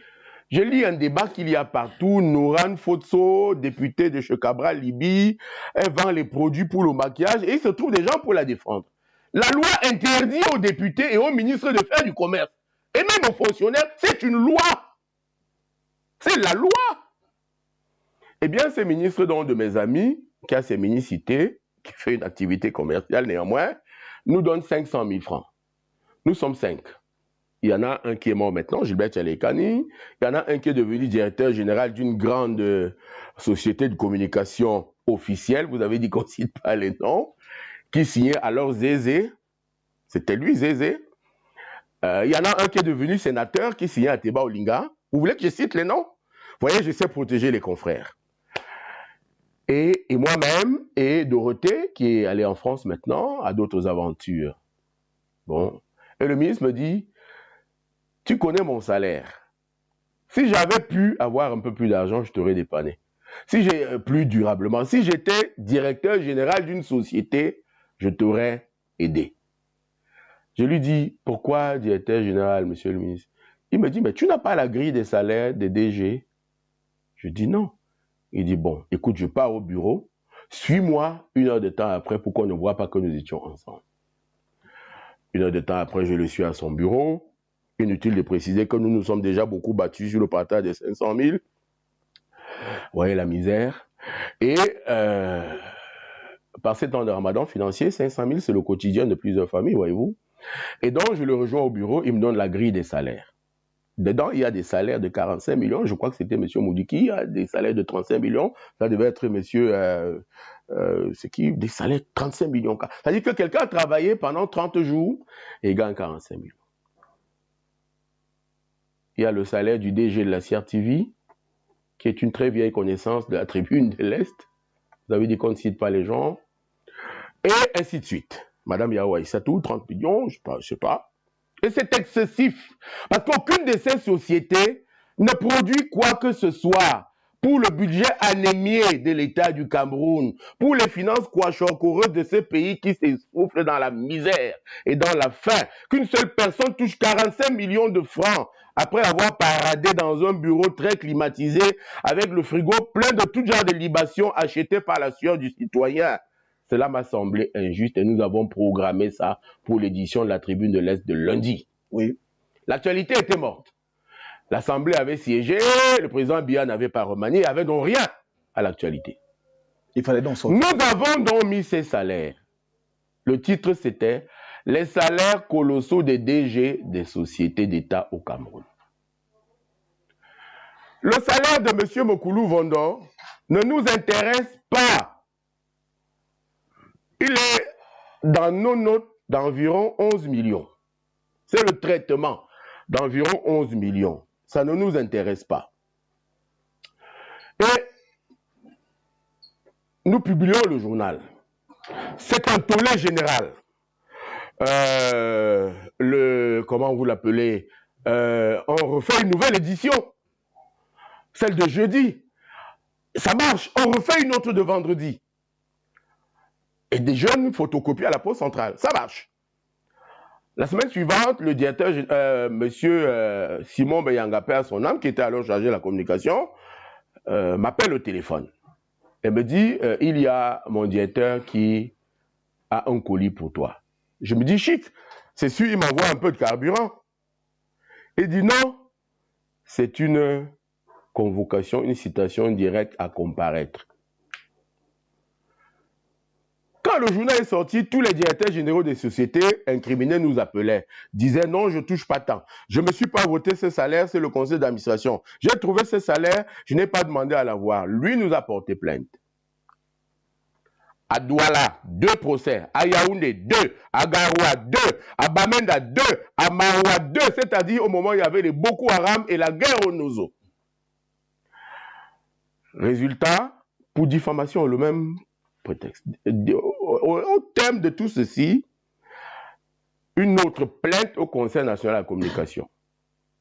Je lis un débat qu'il y a partout. Nouran Fotso, député de Chekabra, Libye, elle vend les produits pour le maquillage et il se trouve des gens pour la défendre. La loi interdit aux députés et aux ministres de faire du commerce. Et même aux fonctionnaires, c'est une loi. C'est la loi. Eh bien, ces ministres donc de mes amis, qui a ses mini-cités, qui fait une activité commerciale néanmoins, nous donne 500 000 francs. Nous sommes 5. Il y en a un qui est mort maintenant, Gilbert Tchalekani. Il y en a un qui est devenu directeur général d'une grande société de communication officielle. Vous avez dit qu'on ne cite pas les noms. Qui signait alors Zézé. C'était lui, Zézé. Il y en a un qui est devenu sénateur, qui signait Ateba Olinga. Vous voulez que je cite les noms? Vous voyez, je sais protéger les confrères. Et moi-même, et Dorothée, qui est allée en France maintenant, à d'autres aventures. Bon. Et le ministre me dit, tu connais mon salaire. Si j'avais pu avoir un peu plus d'argent, je t'aurais dépanné. Si j'ai plus durablement, si j'étais directeur général d'une société, je t'aurais aidé. Je lui dis, pourquoi directeur général, monsieur le ministre? Il me dit, mais tu n'as pas la grille des salaires des DG? Je dis non. Il dit, bon, écoute, je pars au bureau, suis-moi 1 heure de temps après pour qu'on ne voit pas que nous étions ensemble. 1 heure de temps après, je le suis à son bureau. Inutile de préciser que nous nous sommes déjà beaucoup battus sur le partage des 500 000. Vous voyez la misère. Et par ces temps de ramadan financier, 500 000, c'est le quotidien de plusieurs familles, voyez-vous. Et donc, je le rejoins au bureau, il me donne la grille des salaires. Dedans, il y a des salaires de 45 millions. Je crois que c'était M. Moudiki. Il y a des salaires de 35 millions. Ça devait être M. C'est qui? Des salaires de 35 millions. C'est-à-dire que quelqu'un a travaillé pendant 30 jours et il gagne 45 millions. Il y a le salaire du DG de la CRTV, qui est une très vieille connaissance de la tribune de l'Est. Vous avez dit qu'on ne cite pas les gens. Et ainsi de suite. Madame Yahouaï Satou, 30 millions, je sais pas. Et c'est excessif. Parce qu'aucune de ces sociétés ne produit quoi que ce soit pour le budget anémié de l'État du Cameroun, pour les finances quachorcoreuses de ce pays qui s'essouffle dans la misère et dans la faim, qu'une seule personne touche 45 millions de francs après avoir paradé dans un bureau très climatisé avec le frigo plein de tout genre de libations achetées par la sueur du citoyen. Cela m'a semblé injuste et nous avons programmé ça pour l'édition de la Tribune de l'Est de lundi. Oui. L'actualité était morte. L'Assemblée avait siégé, le président Biya n'avait pas remanié, il n'y avait donc rien à l'actualité. Il fallait donc sortir. Nous avons donc mis ces salaires. Le titre c'était « Les salaires colossaux des DG des sociétés d'État au Cameroun ». Le salaire de M. Mokoulou Vondor ne nous intéresse pas. Il est dans nos notes d'environ 11 millions. C'est le traitement d'environ 11 millions. Ça ne nous intéresse pas. Et nous publions le journal. C'est un tollé général. Comment vous l'appelez, on refait une nouvelle édition. Celle de jeudi. Ça marche. On refait une autre de vendredi. Et des jeunes photocopies à la poste centrale. Ça marche. La semaine suivante, le directeur, monsieur Simon Beyangapé, son âme, qui était alors chargé de la communication, m'appelle au téléphone. Elle me dit, il y a mon directeur qui a un colis pour toi. Je me dis, chic, c'est sûr, il m'envoie un peu de carburant. Il dit non, c'est une convocation, une citation directe à comparaître. Quand le journal est sorti, tous les directeurs généraux des sociétés incriminés nous appelaient, disaient non, je ne touche pas tant. Je ne me suis pas voté ce salaire, c'est le conseil d'administration. J'ai trouvé ce salaire, je n'ai pas demandé à l'avoir. Lui nous a porté plainte. À Douala, 2 procès. À Yaoundé, 2. À Garoua, 2. À Bamenda, 2. À Maroua, 2. C'est-à-dire au moment où il y avait les Boko Haram et la guerre au Nozo. Résultat, pour diffamation, le même prétexte. Au terme de tout ceci, une autre plainte au Conseil national de la communication,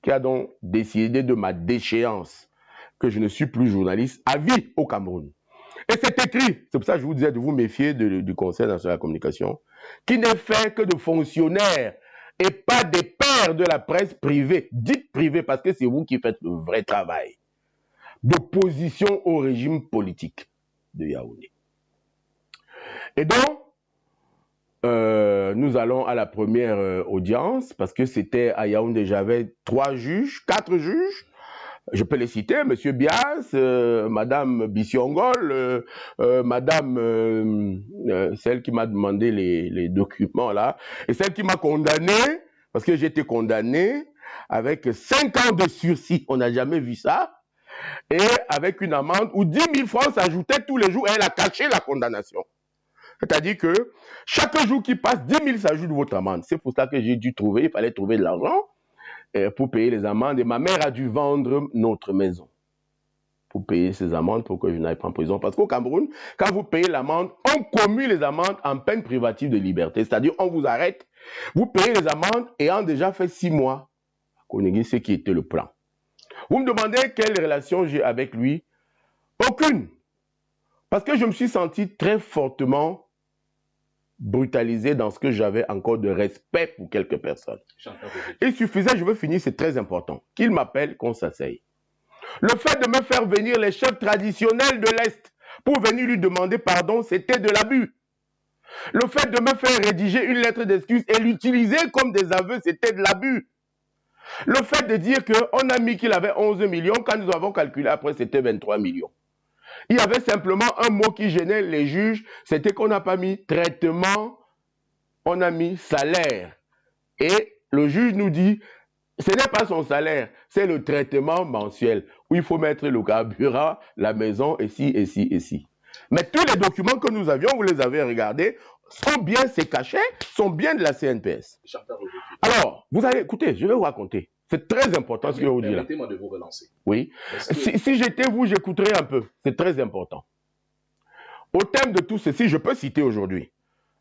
qui a donc décidé de ma déchéance, que je ne suis plus journaliste à vie au Cameroun. Et c'est écrit, c'est pour ça que je vous disais de vous méfier du Conseil national de la communication, qui n'est fait que de fonctionnaires et pas des pairs de la presse privée, dite privée, parce que c'est vous qui faites le vrai travail, d'opposition au régime politique de Yaoundé. Et donc, nous allons à la première audience, parce que c'était à Yaoundé, j'avais 4 juges, je peux les citer, M. Bias, Mme Bissiongol, Mme, celle qui m'a demandé les documents là, et celle qui m'a condamné, parce que j'ai été condamné avec 5 ans de sursis, on n'a jamais vu ça, et avec une amende où 10 000 francs s'ajoutaient tous les jours, et elle a caché la condamnation. C'est-à-dire que chaque jour qui passe, 10 000 s'ajoute votre amende. C'est pour ça que j'ai dû trouver, il fallait trouver de l'argent pour payer les amendes. Et ma mère a dû vendre notre maison pour payer ces amendes pour que je n'aille pas en prison. Parce qu'au Cameroun, quand vous payez l'amende, on commue les amendes en peine privative de liberté. C'est-à-dire, on vous arrête, vous payez les amendes ayant déjà fait 6 mois. Connaissez ce qui était le plan. Vous me demandez quelle relation j'ai avec lui? Aucune. Parce que je me suis senti très fortement brutalisé dans ce que j'avais encore de respect pour quelques personnes. Il suffisait, je veux finir, c'est très important, qu'il m'appelle, qu'on s'asseye. Le fait de me faire venir les chefs traditionnels de l'Est pour venir lui demander pardon, c'était de l'abus. Le fait de me faire rédiger une lettre d'excuse et l'utiliser comme des aveux, c'était de l'abus. Le fait de dire qu'on a mis qu'il avait 11 millions, quand nous avons calculé après, c'était 23 millions. Il y avait simplement un mot qui gênait les juges, c'était qu'on n'a pas mis traitement, on a mis salaire. Et le juge nous dit, ce n'est pas son salaire, c'est le traitement mensuel, où il faut mettre le carburant, la maison, et ci, et ci, et ci. Mais tous les documents que nous avions, vous les avez regardés, sont bien, c'est caché, sont bien de la CNPS. Alors, vous allez, écoutez, je vais vous raconter. C'est très important ce que je vous dis là. Permettez-moi de vous relancer. Oui. Si j'étais vous, j'écouterais un peu. C'est très important. Au terme de tout ceci, je peux citer aujourd'hui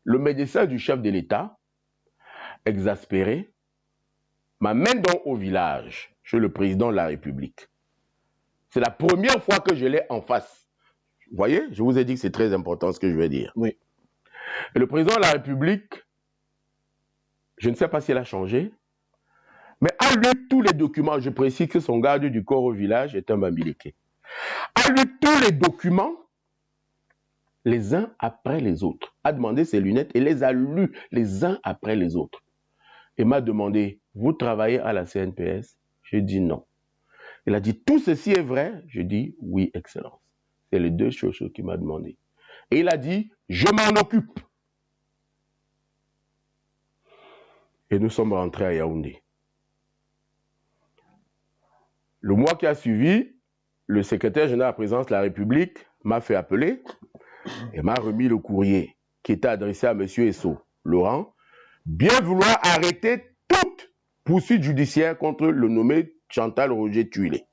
le médecin du chef de l'État, exaspéré, m'amène donc au village, chez le président de la République. C'est la première fois que je l'ai en face. Vous voyez, je vous ai dit que c'est très important ce que je vais dire. Oui. Et le président de la République, je ne sais pas s'il a changé, mais a lu tous les documents. Je précise que son garde du corps au village est un Bambileke. A lu tous les documents, les uns après les autres. A demandé ses lunettes et les a lus les uns après les autres. Et m'a demandé, vous travaillez à la CNPS? J'ai dit non. Il a dit, tout ceci est vrai? Je dis, oui, Excellence. C'est les deux choses qu'il m'a demandé. Et il a dit, je m'en occupe. Et nous sommes rentrés à Yaoundé. Le mois qui a suivi, le secrétaire général de la présidence de la République m'a fait appeler et m'a remis le courrier qui était adressé à M. Esso Laurent, bien vouloir arrêter toute poursuite judiciaire contre le nommé Chantal Roger Tuilé.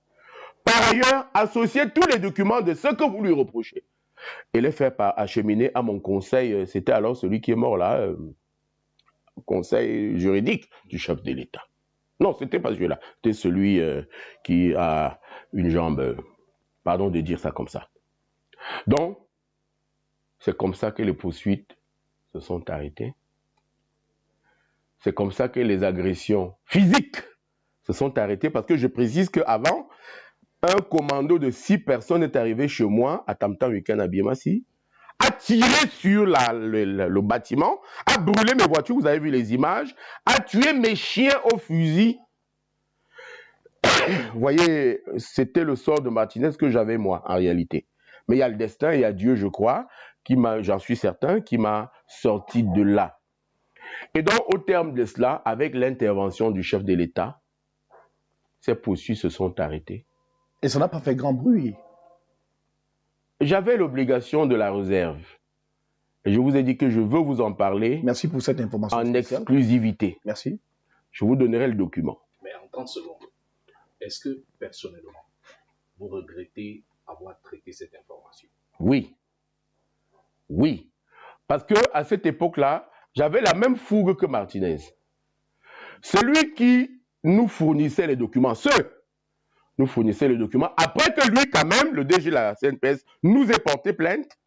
Par ailleurs, associer tous les documents de ce que vous lui reprochez et les faire acheminer à mon conseil, c'était alors celui qui est mort là, conseil juridique du chef de l'État. Non, c'était pas celui-là, c'était celui qui a une jambe, pardon de dire ça comme ça. Donc, c'est comme ça que les poursuites se sont arrêtées. C'est comme ça que les agressions physiques se sont arrêtées, parce que je précise qu'avant, un commando de 6 personnes est arrivé chez moi, à Tamtam Week-end à Biemassi, a tiré sur le bâtiment, a brûlé mes voitures, vous avez vu les images, a tué mes chiens au fusil. Vous voyez, c'était le sort de Martinez que j'avais moi, en réalité. Mais il y a le destin, il y a Dieu, je crois, j'en suis certain, qui m'a sorti de là. Et donc, au terme de cela, avec l'intervention du chef de l'État, ces poursuites se sont arrêtées. Et ça n'a pas fait grand bruit. J'avais l'obligation de la réserve. Et je vous ai dit que je veux vous en parler. Merci pour cette information en spéciale. Exclusivité. Merci. Je vous donnerai le document. Mais en 30 secondes, est-ce que, personnellement, vous regrettez avoir traité cette information? Oui. Oui. Parce que à cette époque-là, j'avais la même fougue que Martinez. Celui qui nous fournissait les documents, nous fournissait les documents, après que lui, quand même, le DG de la CNPS, nous ait porté plainte,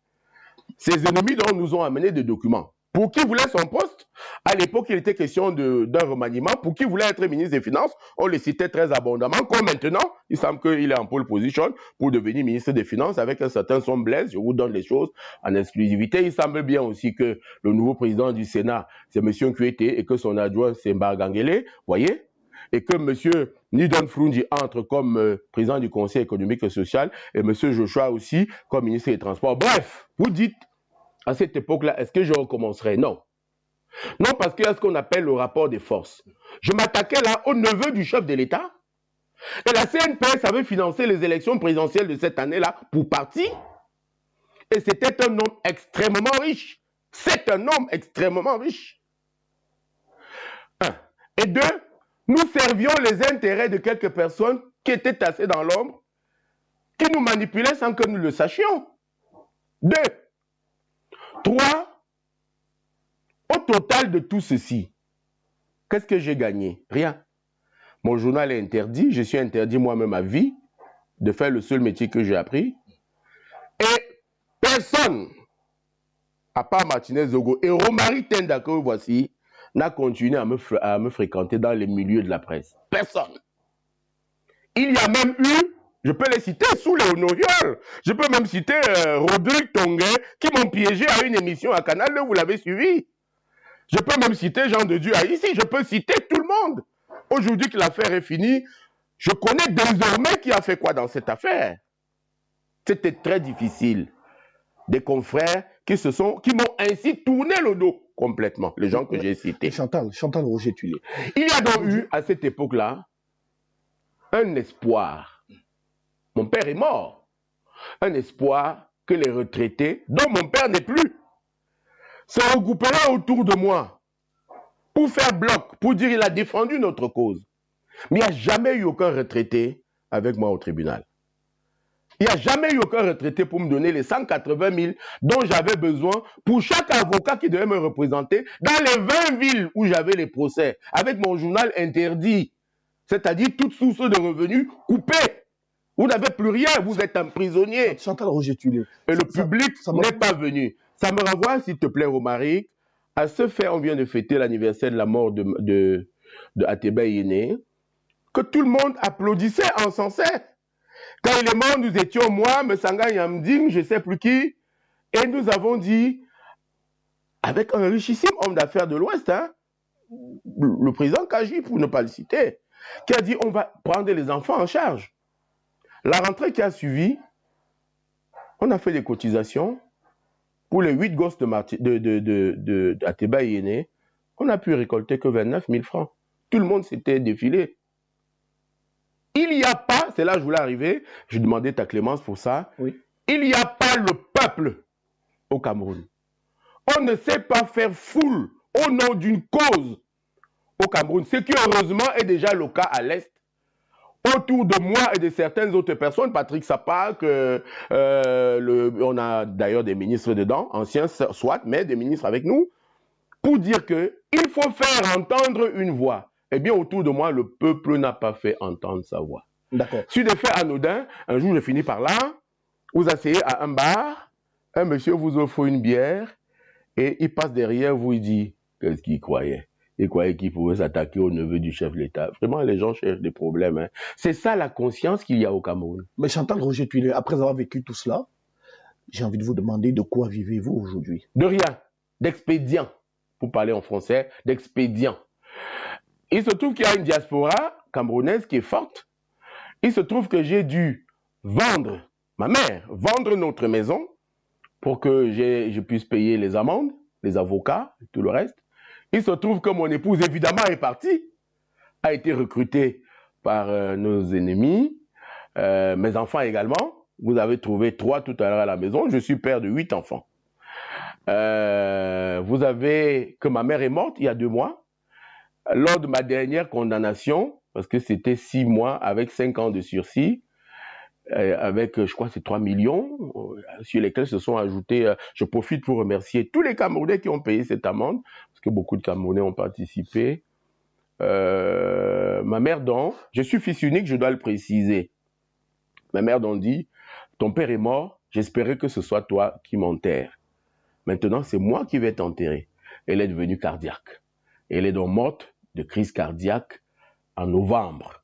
ses ennemis donc, nous ont amené des documents. Pour qui voulait son poste, à l'époque, il était question d'un remaniement. Pour qui voulait être ministre des Finances, on le citait très abondamment. Comme maintenant, il semble qu'il est en pole position pour devenir ministre des Finances avec un certain son Blaise. Je vous donne les choses en exclusivité. Il semble bien aussi que le nouveau président du Sénat, c'est M. Nkuete, et que son adjoint, c'est Mbargangele, voyez, et que M. Nidon Frunji entre comme président du Conseil économique et social, et M. Joshua aussi comme ministre des Transports. Bref, vous dites, à cette époque-là, est-ce que je recommencerai? Non. Non, parce qu'il y a ce qu'on appelle le rapport des forces. Je m'attaquais là au neveu du chef de l'État. Et la CNPS avait financé les élections présidentielles de cette année-là pour partie. Et c'était un homme extrêmement riche. C'est un homme extrêmement riche. 1. Et 2, nous servions les intérêts de quelques personnes qui étaient tassées dans l'ombre, qui nous manipulaient sans que nous le sachions. 2. 3, au total de tout ceci, qu'est-ce que j'ai gagné? Rien. Mon journal est interdit, je suis interdit moi-même à vie de faire le seul métier que j'ai appris. Et personne, à part Martinez Zogo et Romary Tenda que voici, n'a continué à me fréquenter dans les milieux de la presse. Personne. Il y a même eu, je peux les citer sous les honoriales. Je peux même citer Rodrigue Tonguin qui m'ont piégé à une émission à Canal 2, vous l'avez suivi. Je peux même citer Jean de Dieu ici, je peux citer tout le monde. Aujourd'hui que l'affaire est finie, je connais désormais qui a fait quoi dans cette affaire. C'était très difficile. Des confrères qui m'ont ainsi tourné le dos complètement, les gens que j'ai cités. Chantal Roger Tuilé. Il y a donc eu, à cette époque-là, un espoir. Mon père est mort. Un espoir que les retraités, dont mon père n'est plus, se regrouperaient autour de moi pour faire bloc, pour dire qu'il a défendu notre cause. Mais il n'y a jamais eu aucun retraité avec moi au tribunal. Il n'y a jamais eu aucun retraité pour me donner les 180 000 dont j'avais besoin pour chaque avocat qui devait me représenter dans les 20 villes où j'avais les procès, avec mon journal interdit, c'est-à-dire toute source de revenus coupée. Vous n'avez plus rien, vous êtes un prisonnier. Chantal Roger Tulé. Et le public n'est pas venu. Ça me renvoie, s'il te plaît, Romaric, à ce fait, on vient de fêter l'anniversaire de la mort de Ateba Yéné, que tout le monde applaudissait en sensé. Quand il est mort, nous étions, moi, Messanga Yamding, je ne sais plus qui, et nous avons dit, avec un richissime homme d'affaires de l'Ouest, hein, le président Kaji, pour ne pas le citer, qui a dit, on va prendre les enfants en charge. La rentrée qui a suivi, on a fait des cotisations pour les 8 gosses de Ateba Yéné, on n'a pu récolter que 29 000 francs. Tout le monde s'était défilé. Il n'y a pas, c'est là que je voulais arriver, je demandais ta clémence pour ça, oui. Il n'y a pas le peuple au Cameroun. On ne sait pas faire foule au nom d'une cause au Cameroun, ce qui heureusement est déjà le cas à l'Est. Autour de moi et de certaines autres personnes, Patrick Sapak, on a d'ailleurs des ministres dedans, anciens soit, mais des ministres avec nous, pour dire que il faut faire entendre une voix. Eh bien, autour de moi, le peuple n'a pas fait entendre sa voix. D'accord. Sur des faits anodins, un jour, je finis par là, vous asseyez à un bar, un monsieur vous offre une bière, et il passe derrière vous, il dit, qu'est-ce qu'il croyait? Il croyait qu'il pouvait s'attaquer au neveu du chef de l'État. Vraiment, les gens cherchent des problèmes. Hein. C'est ça la conscience qu'il y a au Cameroun. Mais Chantal Roger Tulé, après avoir vécu tout cela, j'ai envie de vous demander de quoi vivez-vous aujourd'hui? De rien. D'expédient. Pour parler en français, d'expédient. Il se trouve qu'il y a une diaspora camerounaise qui est forte. Il se trouve que j'ai dû vendre, ma mère, vendre notre maison pour que je puisse payer les amendes, les avocats, et tout le reste. Il se trouve que mon épouse, évidemment, est partie, a été recrutée par nos ennemis, mes enfants également. Vous avez trouvé 3 tout à l'heure à la maison. Je suis père de 8 enfants. Vous avez que ma mère est morte il y a 2 mois. Lors de ma dernière condamnation, parce que c'était 6 mois avec 5 ans de sursis, avec, je crois, c'est 3 millions, sur lesquels se sont ajoutés, je profite pour remercier tous les Camerounais qui ont payé cette amende, parce que beaucoup de Camerounais ont participé. Ma mère donc, je suis fils unique, je dois le préciser. Ma mère donc dit, ton père est mort, j'espérais que ce soit toi qui m'enterre. Maintenant, c'est moi qui vais t'enterrer. Elle est devenue cardiaque. Elle est donc morte de crise cardiaque en novembre,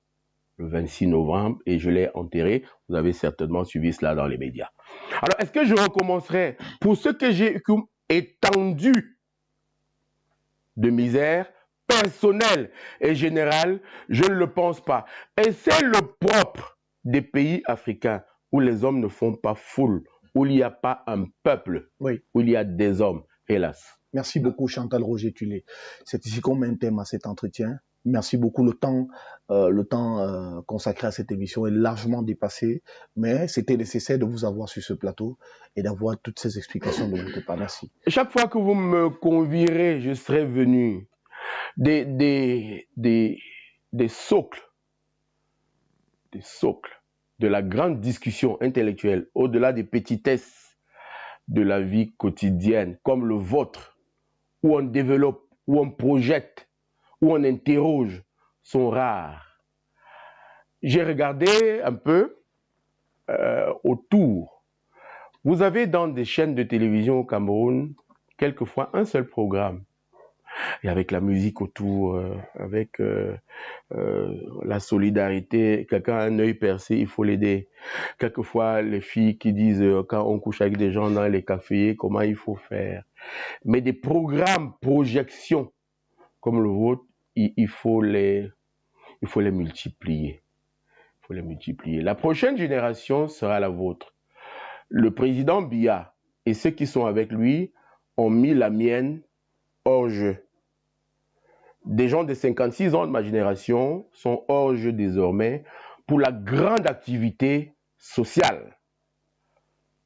le 26 novembre, et je l'ai enterrée. Vous avez certainement suivi cela dans les médias. Alors, est-ce que je recommencerai pour ce que j'ai étendu de misère personnelle et générale? Je ne le pense pas. Et c'est le propre des pays africains où les hommes ne font pas foule, où il n'y a pas un peuple, oui, où il y a des hommes, hélas. Merci beaucoup Chantal Roger Tulé. C'est ici qu'on met un thème à cet entretien. Merci beaucoup. Le temps consacré à cette émission est largement dépassé, mais c'était nécessaire de vous avoir sur ce plateau et d'avoir toutes ces explications de votre part. Merci. Chaque fois que vous me convierez, je serai venu. Des socles de la grande discussion intellectuelle, au-delà des petitesses de la vie quotidienne, comme le vôtre, où on développe, où on projette, où on interroge, sont rares. J'ai regardé un peu autour. Vous avez dans des chaînes de télévision au Cameroun, quelquefois un seul programme. Et avec la musique autour, avec la solidarité, quelqu'un a un œil percé, il faut l'aider. Quelquefois, les filles qui disent, quand on couche avec des gens dans les cafés, comment il faut faire. Mais des programmes, projections, comme le vôtre, il faut les multiplier. Il faut les multiplier. La prochaine génération sera la vôtre. Le président Biya et ceux qui sont avec lui ont mis la mienne hors jeu. Des gens de 56 ans de ma génération sont hors jeu désormais pour la grande activité sociale.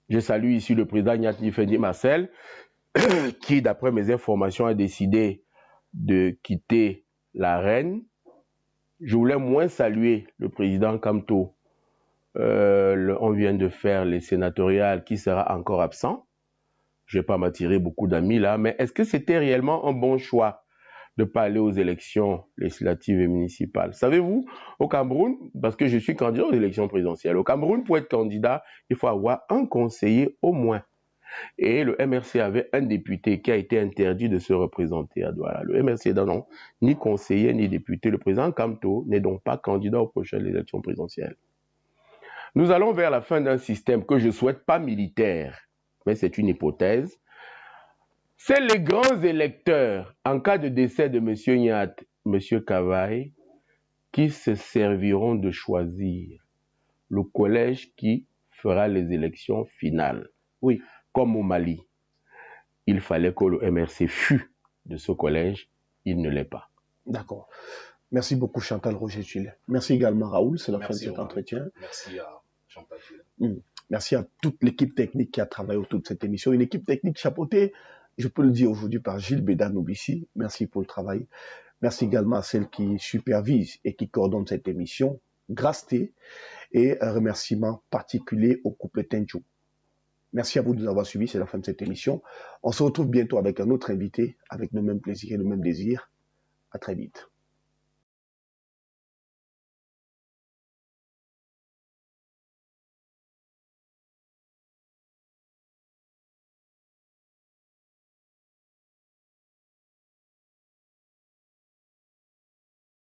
Je salue ici le président Nyatni Fendi Marcel, qui, d'après mes informations, a décidé de quitter l'arène. Je voulais moins saluer le président Kamto. On vient de faire les sénatoriales, qui sera encore absent. Je ne vais pas m'attirer beaucoup d'amis là, mais est-ce que c'était réellement un bon choix de ne pas aller aux élections législatives et municipales. Savez-vous, au Cameroun, parce que je suis candidat aux élections présidentielles, au Cameroun, pour être candidat, il faut avoir un conseiller au moins. Et le MRC avait un député qui a été interdit de se représenter à Douala. Le MRC non, ni conseiller ni député. Le président Kamto n'est donc pas candidat aux prochaines élections présidentielles. Nous allons vers la fin d'un système que je ne souhaite pas militaire, mais c'est une hypothèse. C'est les grands électeurs, en cas de décès de M. Nyat, M. Kavaï, qui se serviront de choisir le collège qui fera les élections finales. Oui. Comme au Mali, il fallait que le MRC fût de ce collège, il ne l'est pas. D'accord. Merci beaucoup Chantal Roger-Gilles. Merci également Raoul, c'est la fin de cet entretien. Merci à Chantal Gilles. Merci à toute l'équipe technique qui a travaillé autour de cette émission. Une équipe technique chapeautée, je peux le dire aujourd'hui, par Gilles Bédan-Noubissi. Merci pour le travail. Merci également à celle qui supervise et qui coordonne cette émission, Grasté, et un remerciement particulier au couple Tenjo. Merci à vous de nous avoir suivis, c'est la fin de cette émission. On se retrouve bientôt avec un autre invité, avec le même plaisir et le même désir. À très vite.